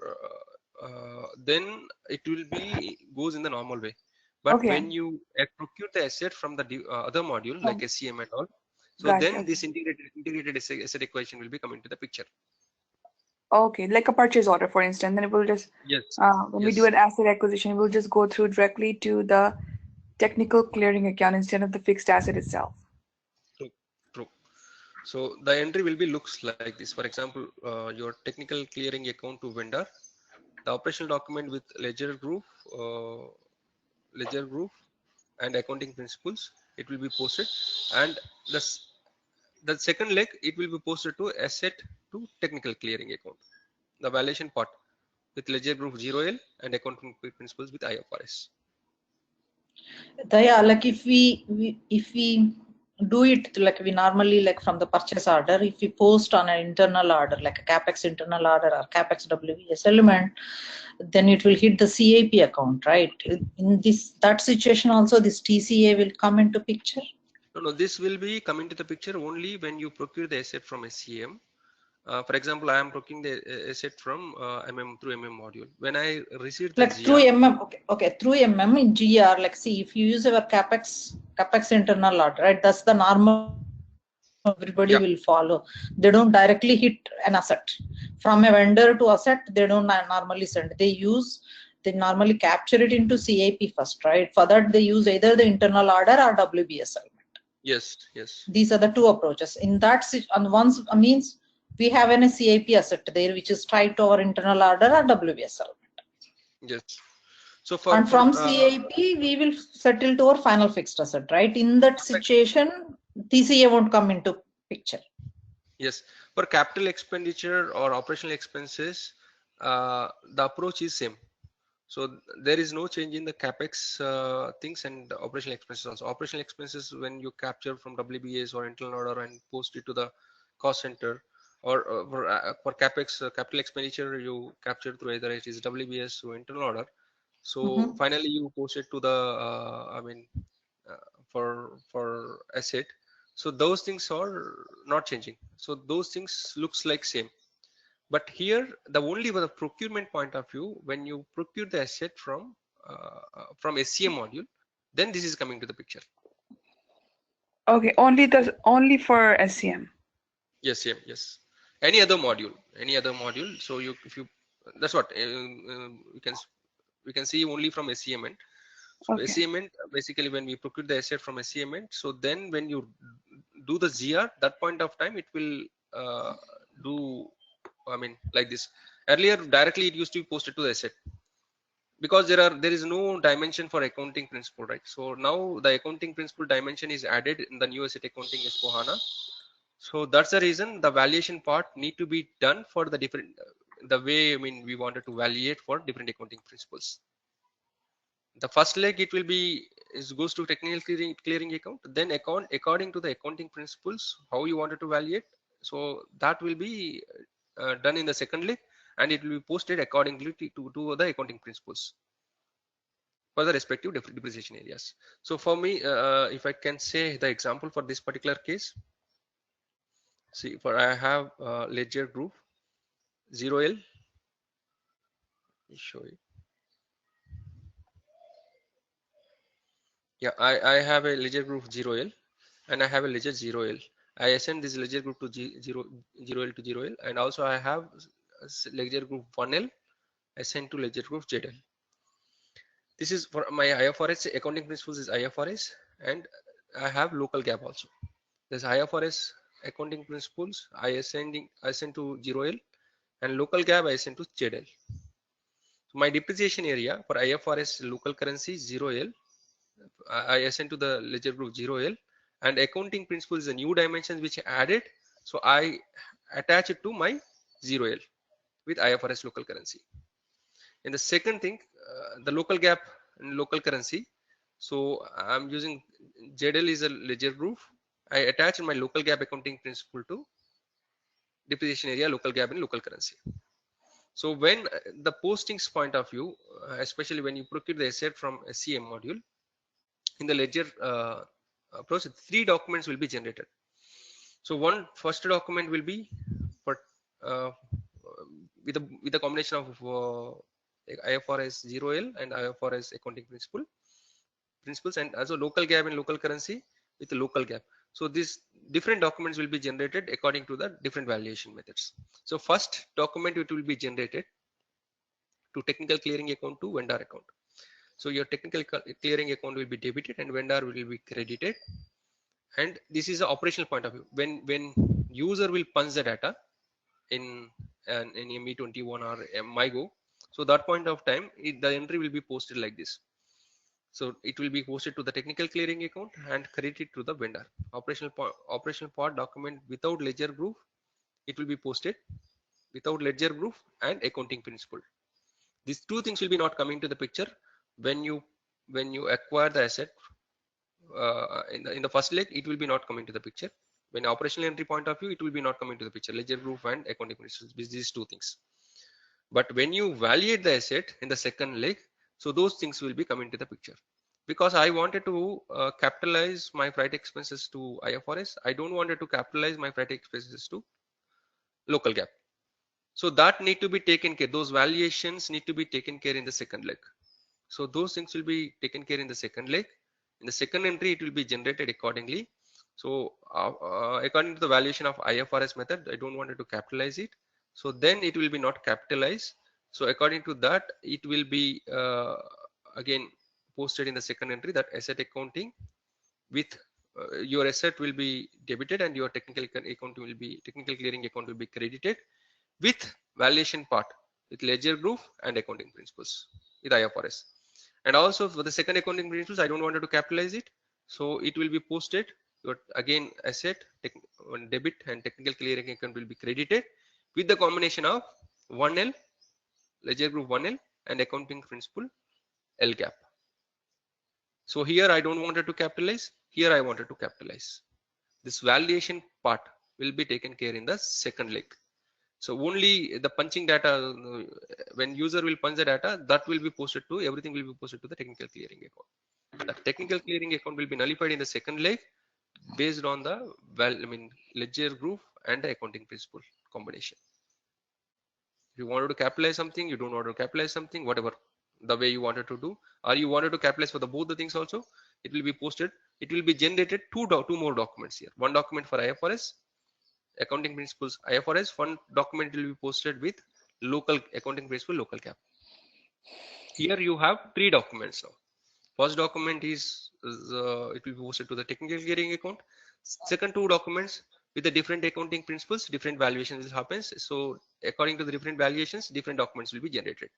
then it will be goes in the normal way. But Okay, when you procure the asset from the other module like oh, SCM and all, so got it. then this integrated asset equation will be coming to the picture. Okay, like a purchase order, for instance, then it will just Yes, when we do yes, an asset acquisition, we'll just go through directly to the technical clearing account instead of the fixed asset itself. true, true. So the entry will be looks like this. For example, your technical clearing account to vendor, the operational document with uh, ledger group and accounting principles. It will be posted, and the second leg it will be posted to asset to technical clearing account. The valuation part with ledger group 0L and accounting principles with IFRS. Yeah, like if we do it like we normally like from the purchase order, if we post on an internal order like a capex internal order or capex WBS element, then it will hit the CAP account, right? In that situation also, this TCA will come into picture. No, this will be coming to the picture only when you procure the asset from SCM. For example, I am procuring the asset from through module. When I receive the Like through GR, okay, through in GR, like see if you use our capex internal order, right? That's the normal everybody yeah, will follow. They don't directly hit an asset from a vendor to asset. They don't normally send. They normally capture it into CAP first, right? For that, they use either the internal order or WBS element. yes, yes, These are the two approaches. In that, on once means we have a CAP asset there, which is tied to our internal order or WBS element. yes. So And from CAP, we will settle to our final fixed asset, right? In that situation, TCA won't come into picture. yes, for capital expenditure or operational expenses, the approach is same. So there is no change in the capex things and operational expenses also. Operational expenses when you capture from WBS or internal order and post it to the cost center, or for capex capital expenditure you capture through either it is WBS or internal order. So finally you post it to the for asset. So those things are not changing. So those things looks like same. But here the only for the procurement point of view, when you procure the asset from SCM module, then this is coming to the picture. Okay, only for SCM. Yes, yes. Any other module. So you if you that's what we can see only from SCM end. So Okay. SCM end, basically when we procure the asset from SCM end, so then when you do the GR, that point of time it will do like this. Earlier directly it used to be posted to the asset, because there is no dimension for accounting principle, right? So now the accounting principle dimension is added in the new asset accounting S/4HANA. So that's the reason the valuation part need to be done for the different the way we wanted to valuate for different accounting principles. The first leg it will be is goes to technical clearing account, then account according to the accounting principles how you wanted to valuate. So that will be done in the second leg, and it will be posted accordingly to the accounting principles for the respective depreciation areas. So for me, if I can say the example for this particular case, see for I have ledger group 0L. Let me show you. Yeah, I have a ledger group 0L and I have a ledger 0L. I assign this ledger group to 0L to 0L, and also I have ledger group 1L assigned to ledger group ZL. This is for my IFRS accounting principles is IFRS, and I have local GAAP also. There's IFRS accounting principles I send to 0L, and local GAAP I send to ZL. So my depreciation area for IFRS local currency 0L, I assign to the ledger group 0L, and accounting principle is a new dimension which I added. So I attach it to my 0L with IFRS local currency. And the second thing, the local GAAP and local currency. So I'm using ZL is a ledger group. I attach my local GAAP accounting principle to depreciation area, local GAAP and local currency. So when the postings point of view, especially when you procure the asset from SCM module, in the ledger process, 3 documents will be generated. So first document will be for with a combination of IFRS 0L and IFRS accounting principles, and also local GAAP and local currency with the local GAAP. So these different documents will be generated according to the different valuation methods. So first document it will be generated to technical clearing account to vendor account. So your technical clearing account will be debited and vendor will be credited. And this is the operational point of view. When user will punch the data in ME21 or MyGo, so that point of time the entry will be posted like this. So it will be posted to the technical clearing account and credited to the vendor. Operational part document without ledger group, it will be posted without ledger group and accounting principle. These 2 things will be not coming to the picture when you acquire the asset. In the first leg, it will be not coming to the picture. When operational entry point of view, it will be not coming to the picture. Ledger group and accounting principles, these 2 things. But when you valuate the asset in the second leg, so those things will be coming to the picture. Because I wanted to capitalize my freight expenses to IFRS, I don't want to capitalize my freight expenses to local GAAP. So that need to be taken care. Those valuations need to be taken care in the second leg. So those things will be taken care in the second leg. In the second entry, it will be generated accordingly. So according to the valuation of IFRS method, I don't want to capitalize it. So then it will be not capitalized. So according to that, it will be again posted in the second entry, that asset accounting with your asset will be debited and your technical clearing account will be credited with valuation part with ledger group and accounting principles with IFRS. And also for the second accounting principles, I don't want to capitalize it. So it will be posted, your again asset debit and technical clearing account will be credited with the combination of 1L, ledger group 1L and accounting principle LGAP. So here I don't want to capitalize, here I wanted to capitalize. This valuation part will be taken care in the second leg. So only the punching data, when user will punch the data, that will be posted to, everything will be posted to the technical clearing account. The technical clearing account will be nullified in the second leg based on the ledger group and the accounting principle combination. If you wanted to capitalize something, you don't want to capitalize something, whatever the way you wanted to do, or you wanted to capitalize for the both the things also, it will be posted. It will be generated two more documents here. One document for IFRS accounting principles IFRS, one document will be posted with local accounting principle local GAAP. Here you have 3 documents now. First document is it will be posted to the technical clearing account. Second 2 documents with the different accounting principles, different valuations happens. So according to the different valuations, different documents will be generated.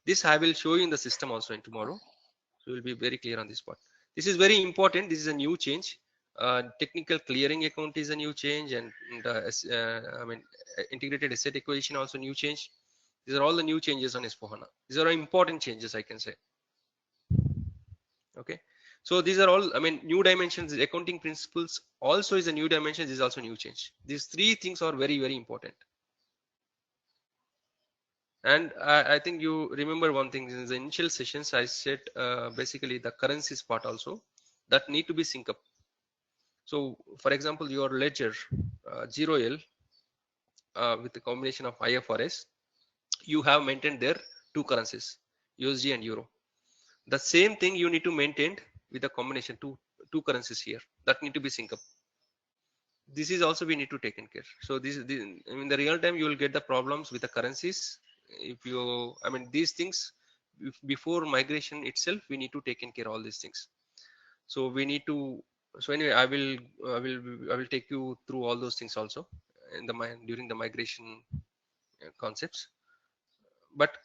This I will show you in the system also in tomorrow. So we'll be very clear on this part. This is very important. This is a new change. Technical clearing account is a new change, and integrated asset equation also new change. These are all the new changes on S/4HANA. These are important changes, I can say. Okay, so these are all, new dimensions. Accounting principles also is a new dimension. This is also new change. These 3 things are very, very important. And I think you remember one thing in the initial sessions. I said basically the currencies part also that need to be synced up. So for example, your ledger 0L with the combination of IFRS, you have maintained there 2 currencies, USD and Euro. The same thing you need to maintain with the combination two currencies here that need to be synced up. This is also we need to take in care. So in the real time you will get the problems with the currencies. If you, these things before migration itself, we need to take care of all these things. So we need to, so anyway, I will take you through all those things also in the during the migration concepts. But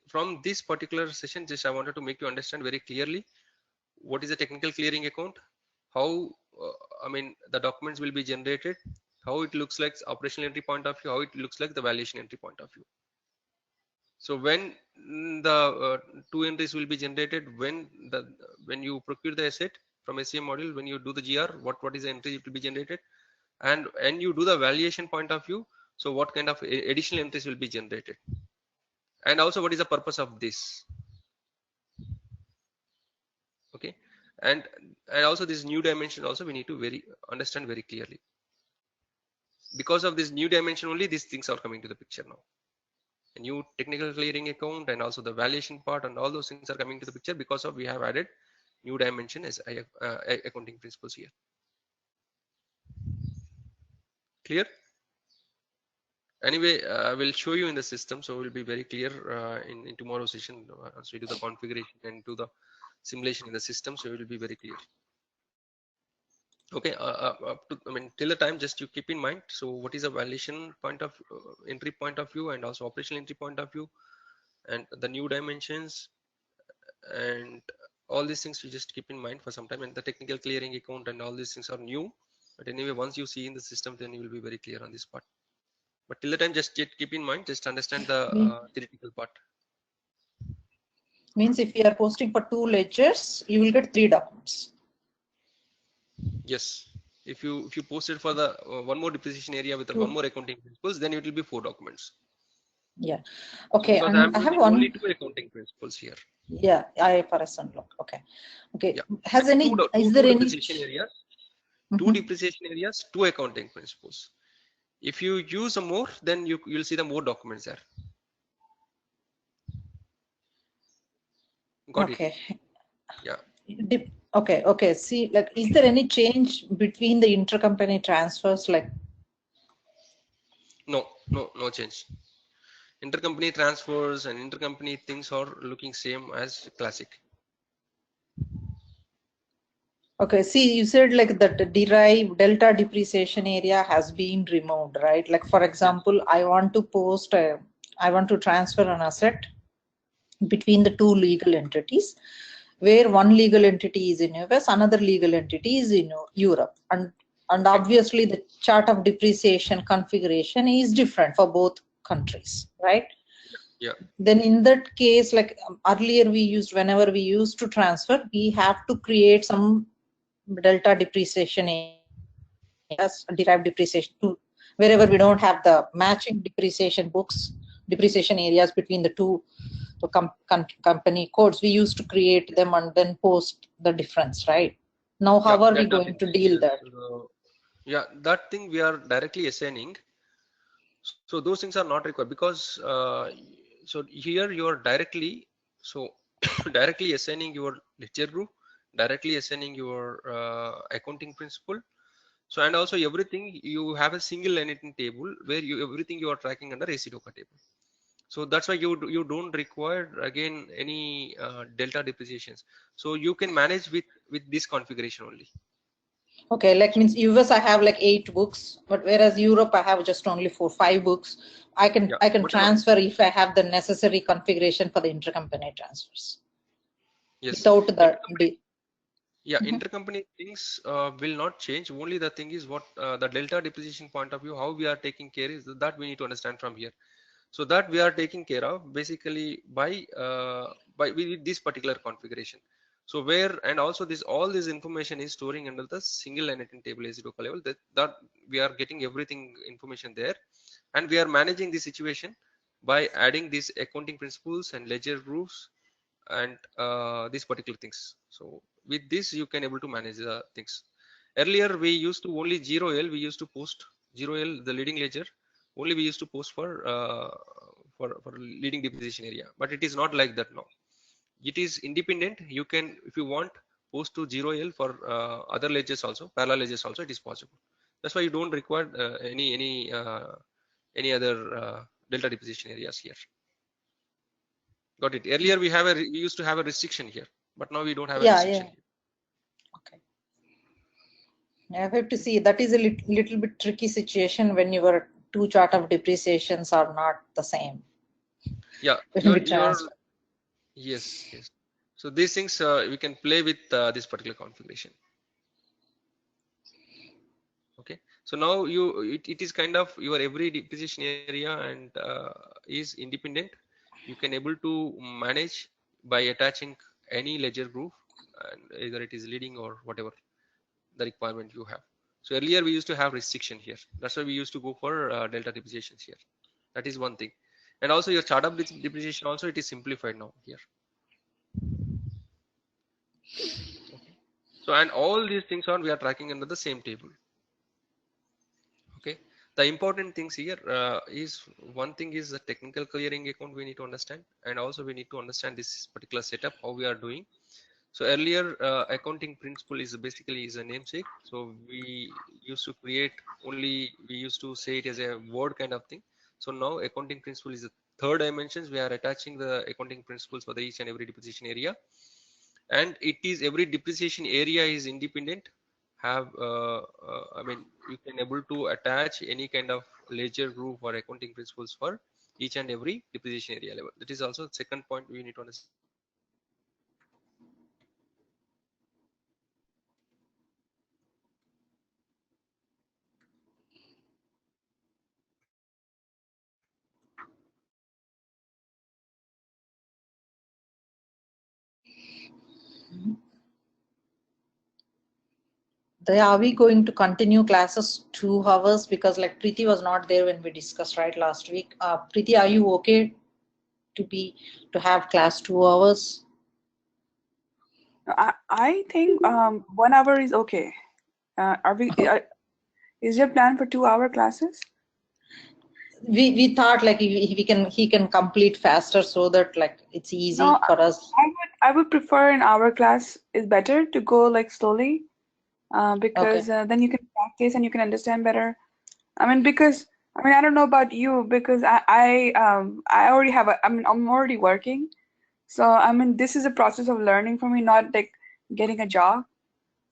from this particular session, just I wanted to make you understand very clearly what is a technical clearing account, how I mean the documents will be generated, how it looks like operational entry point of view, how it looks like the valuation entry point of view. So when the two entries will be generated, when you procure the asset from SCM module, when you do the GR, what is the entry it will be generated, and you do the valuation point of view, so what kind of additional entries will be generated, and also what is the purpose of this. Okay, and also this new dimension also we need to understand very clearly. Because of this new dimension only, these things are coming to the picture now. A new technical clearing account and also the valuation part and all those things are coming to the picture because of we have added new dimension as accounting principles here. Clear? Anyway, I will show you in the system, so it will be very clear in tomorrow's session as we do the configuration and do the simulation in the system, so it will be very clear. Okay, I mean till the time, just you keep in mind, so what is a valuation point of entry point of view and also operational entry point of view and the new dimensions and all these things you just keep in mind for some time. And the technical clearing account and all these things are new, but anyway once you see in the system, then you will be very clear on this part. But till the time, just keep in mind, just understand the theoretical part. Means if you are posting for 2 ledgers, you will get 3 documents. Yes, if you post it for the one more depreciation area with one more accounting principles, then it will be 4 documents. Yeah. Okay. So And I'm I have only 2 accounting principles here. Yeah, IFRS and log. Okay. Okay. Yeah. Has any? Is there any? Depreciation areas? 2 depreciation areas, 2 accounting principles. If you use a more, then you'll see the more documents there. Got okay. it? Yeah. Okay. Okay. See, like, is there any change between the intercompany transfers? Like, no change. Intercompany transfers and intercompany things are looking same as classic. okay. See, you said like that the derive delta depreciation area has been removed, right? Like, for example, yes. I want to transfer an asset between the 2 legal entities, where one legal entity is in US, another legal entity is in Europe, and obviously the chart of depreciation configuration is different for both countries, right? Yeah. Then in that case, like earlier whenever we used to transfer, we have to create some delta depreciation as derived depreciation to wherever we don't have the matching depreciation areas between the 2 company codes. We used to create them and then post the difference, right? Now how are we going to deal that? Yeah, that thing we are directly assigning. So those things are not required because so here you are directly directly assigning your ledger group, directly assigning your accounting principle. So and also everything you have a single entity table where everything you are tracking under AC-DOCA table. So that's why you don't require again any delta depreciations. So you can manage with this configuration only. Okay, like means US I have like 8 books, but whereas Europe I have just only 4-5 books. I can transfer if I have the necessary configuration for the intercompany transfers. Yes. Without the intercompany things will not change. Only the thing is what the delta depreciation point of view, how we are taking care is that we need to understand from here. So that we are taking care of basically by with this particular configuration. So where and also all this information is storing under the single line item table AC-DOCA level, that we are getting everything information there, and we are managing the situation by adding these accounting principles and ledger groups and these particular things. So with this you can able to manage the things. Earlier we used to only 0L, we used to post 0L, the leading ledger only we used to post for leading depreciation area, but it is not like that now. It is independent. You can, if you want, post to 0L for other ledgers also, parallel ledgers also, it is possible. That's why you don't require any other delta depreciation areas here. Got it. Earlier we used to have a restriction here, but now we don't have a Yeah, restriction yeah. here. Okay. I have to see. That is a little bit tricky situation when your two chart of depreciations are not the same. Yeah, When we transfer. yes, yes. So these things we can play with this particular configuration. Okay. So now it is kind of your every depreciation area and is independent. You can able to manage by attaching any ledger group, and either it is leading or whatever the requirement you have. So earlier we used to have restriction here. That's why we used to go for delta depreciations here. That is one thing. And also your chart of depreciation also it is simplified now here. Okay. So and all these things are we are tracking under the same table. Okay. The important things here is one thing is the technical clearing account we need to understand, and also we need to understand this particular setup how we are doing. So earlier accounting principle is basically is a namesake. So we used to create only, we used to say it as a word kind of thing. So now accounting principle is the third dimensions. We are attaching the accounting principles for the each and every depreciation area, and it is every depreciation area is independent. Have I mean you can able to attach any kind of ledger group or accounting principles for each and every depreciation area level. That is also the second point we need to understand. Are we going to continue classes 2 hours? Because like Preeti was not there when we discussed right last week. Preeti, are you okay to have class 2 hours? I think 1 hour is okay. Are we? Is your plan for 2 hour classes? We thought like he can complete faster so that like it's No, easy for us. I would prefer an hour class is better to go like slowly, Okay. because then you can practice and you can understand better. I mean, because I mean I don't know about you, because I already have a, I mean I'm already working, so I mean this is a process of learning for me, not like getting a job.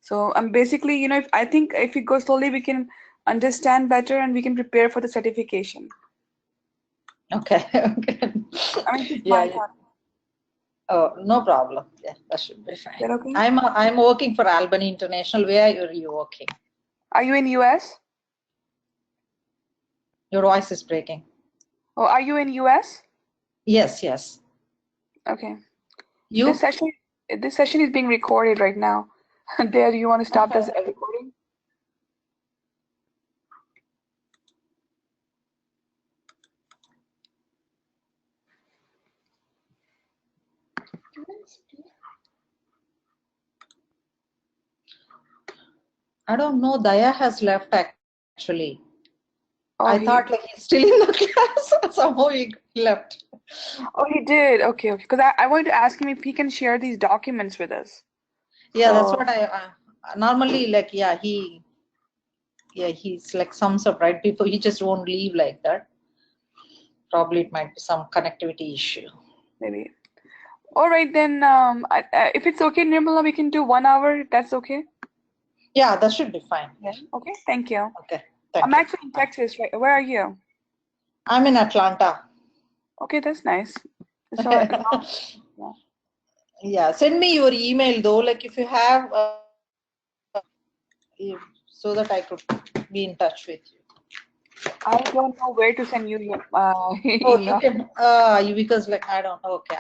So I'm basically, if I think if we go slowly, we can understand better and we can prepare for the certification. Okay. Okay. I mean, it's Yeah, my yeah. thought. Oh, no problem. Yeah, that should be Is fine. that okay? I'm working for Albany International. Where are you working? Are you in US? Your voice is breaking. Oh, are you in US? Yes, yes. Okay. This You? session, this session is being recorded right now. There, you want to stop this recording? I don't know. Daya has left actually. I Oh, thought like he's still in the class. Somehow he left. he did. Okay, okay. Because I wanted to ask him if he can share these documents with us. Yeah, that's So what I normally like. Yeah, he's like sums up right before he just won't leave like that. Probably it might be some connectivity issue. maybe. All right then. If it's okay, Nirmala, we can do 1 hour. That's okay. Yeah, that should be fine. Yeah. Okay. Thank you. Okay, I'm thank you. actually in Texas, right? Where are you? I'm in Atlanta. Okay, that's nice. So yeah. Yeah, send me your email though, like if you have, so that I could be in touch with you. I don't know where to send you your Oh, you email. can, because like I don't know. Okay,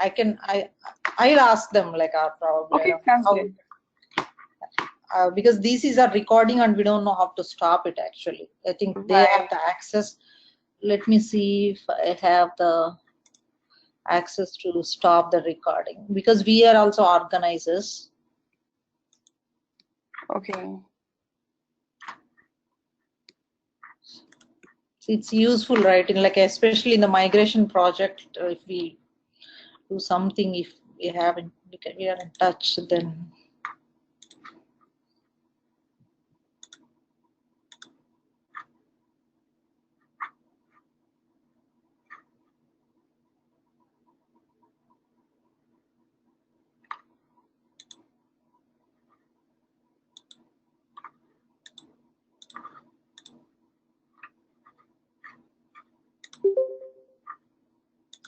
I'll ask them like probably I Okay, don't know sounds how, good. because these is a recording and we don't know how to stop it actually. I think they have Right. the access. Let me see if I have the access to stop the recording, because we are also organizers. Okay. It's useful, right? In like especially in the migration project, if we do something, if we haven't, we are in touch, then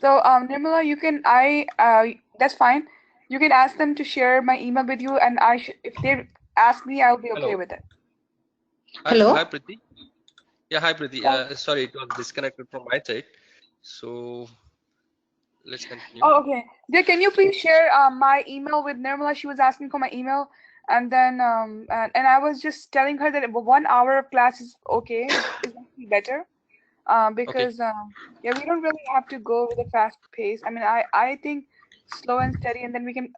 So Nirmala, you can that's fine. You can ask them to share my email with you, and if they ask me, I'll be okay Hello. with it. Hello? Hi, Priti. Yeah, hi, Priti. Oh. Sorry, it was disconnected from my side. So let's continue. Oh, okay. Dear, can you please share my email with Nirmala? She was asking for my email, and then and I was just telling her that 1 hour of class is okay. It's actually better. Because yeah, we don't really have to go with a fast pace. I mean, I think slow and steady, and then we can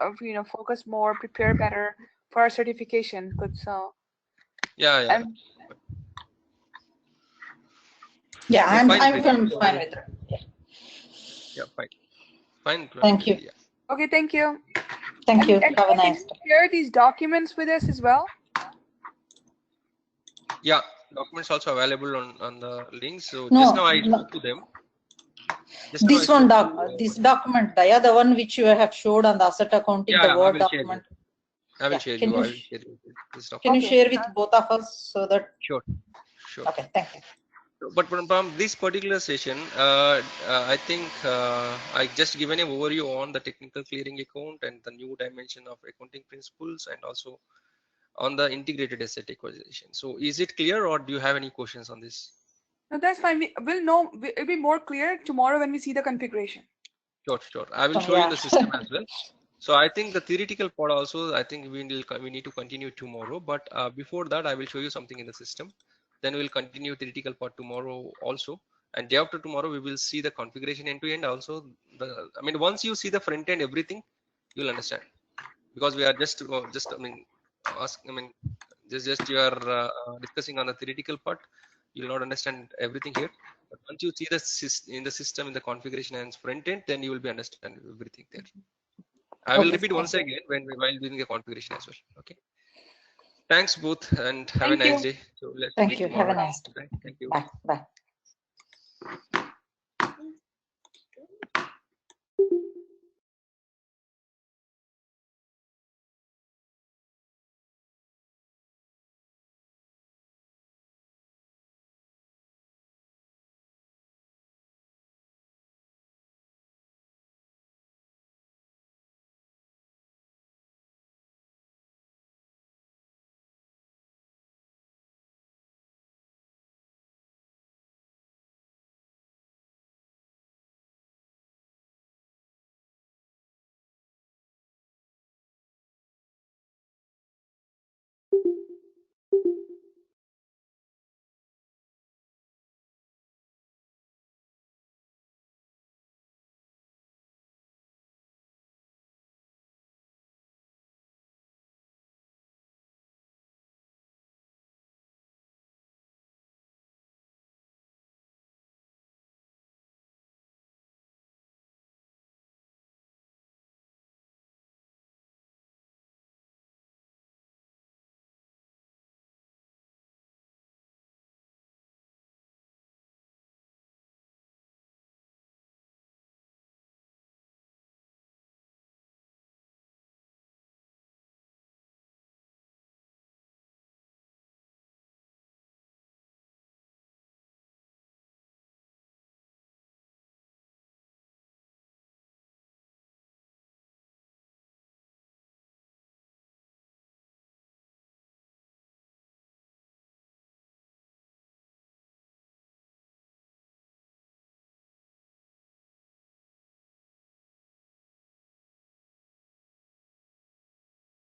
focus more, prepare better for our certification. Good. So Yeah, yeah. and Yeah, So I'm fine, fine Priti. with it. Yeah. Yeah, fine. Fine, Thank you. Priti. Yeah. okay, thank you. Thank you. And Have a can nice you day. share these documents with us as well? Yeah, documents also available on the links. So No, just now I no. spoke to them. Just now I This one spoke to, this document, Daya, the one which you have showed on the asset accounting, yeah, the I Word will share document. you. I will Yeah. share Can you. you I will share you this can you document. Okay. share with both of us so that? Sure, sure. Okay, thank you. But from this particular session, I think I just given an overview on the technical clearing account and the new dimension of accounting principles, and also on the integrated asset acquisition. So is it clear, or do you have any questions on this? No, that's fine. We'll know. It'll be more clear tomorrow when we see the configuration. Sure, sure. I will show you Yeah. the system as well. So I think the theoretical part also, I think we need to continue tomorrow. But before that, I will show you something in the system. Then we'll continue theoretical part tomorrow also. And day after tomorrow, we will see the configuration end to end also. I mean, once you see the front end, everything, you'll understand. Because we are just just you are discussing on the theoretical part. You'll not understand everything here. But once you see the in the system, in the configuration and front end, then you will be understand everything there. I will Okay. repeat once again while doing the configuration as well. Okay. Thanks both, and have a Thank nice you. day. So let's Thank meet you. Have tomorrow. a nice day. Thank you. Bye. Bye.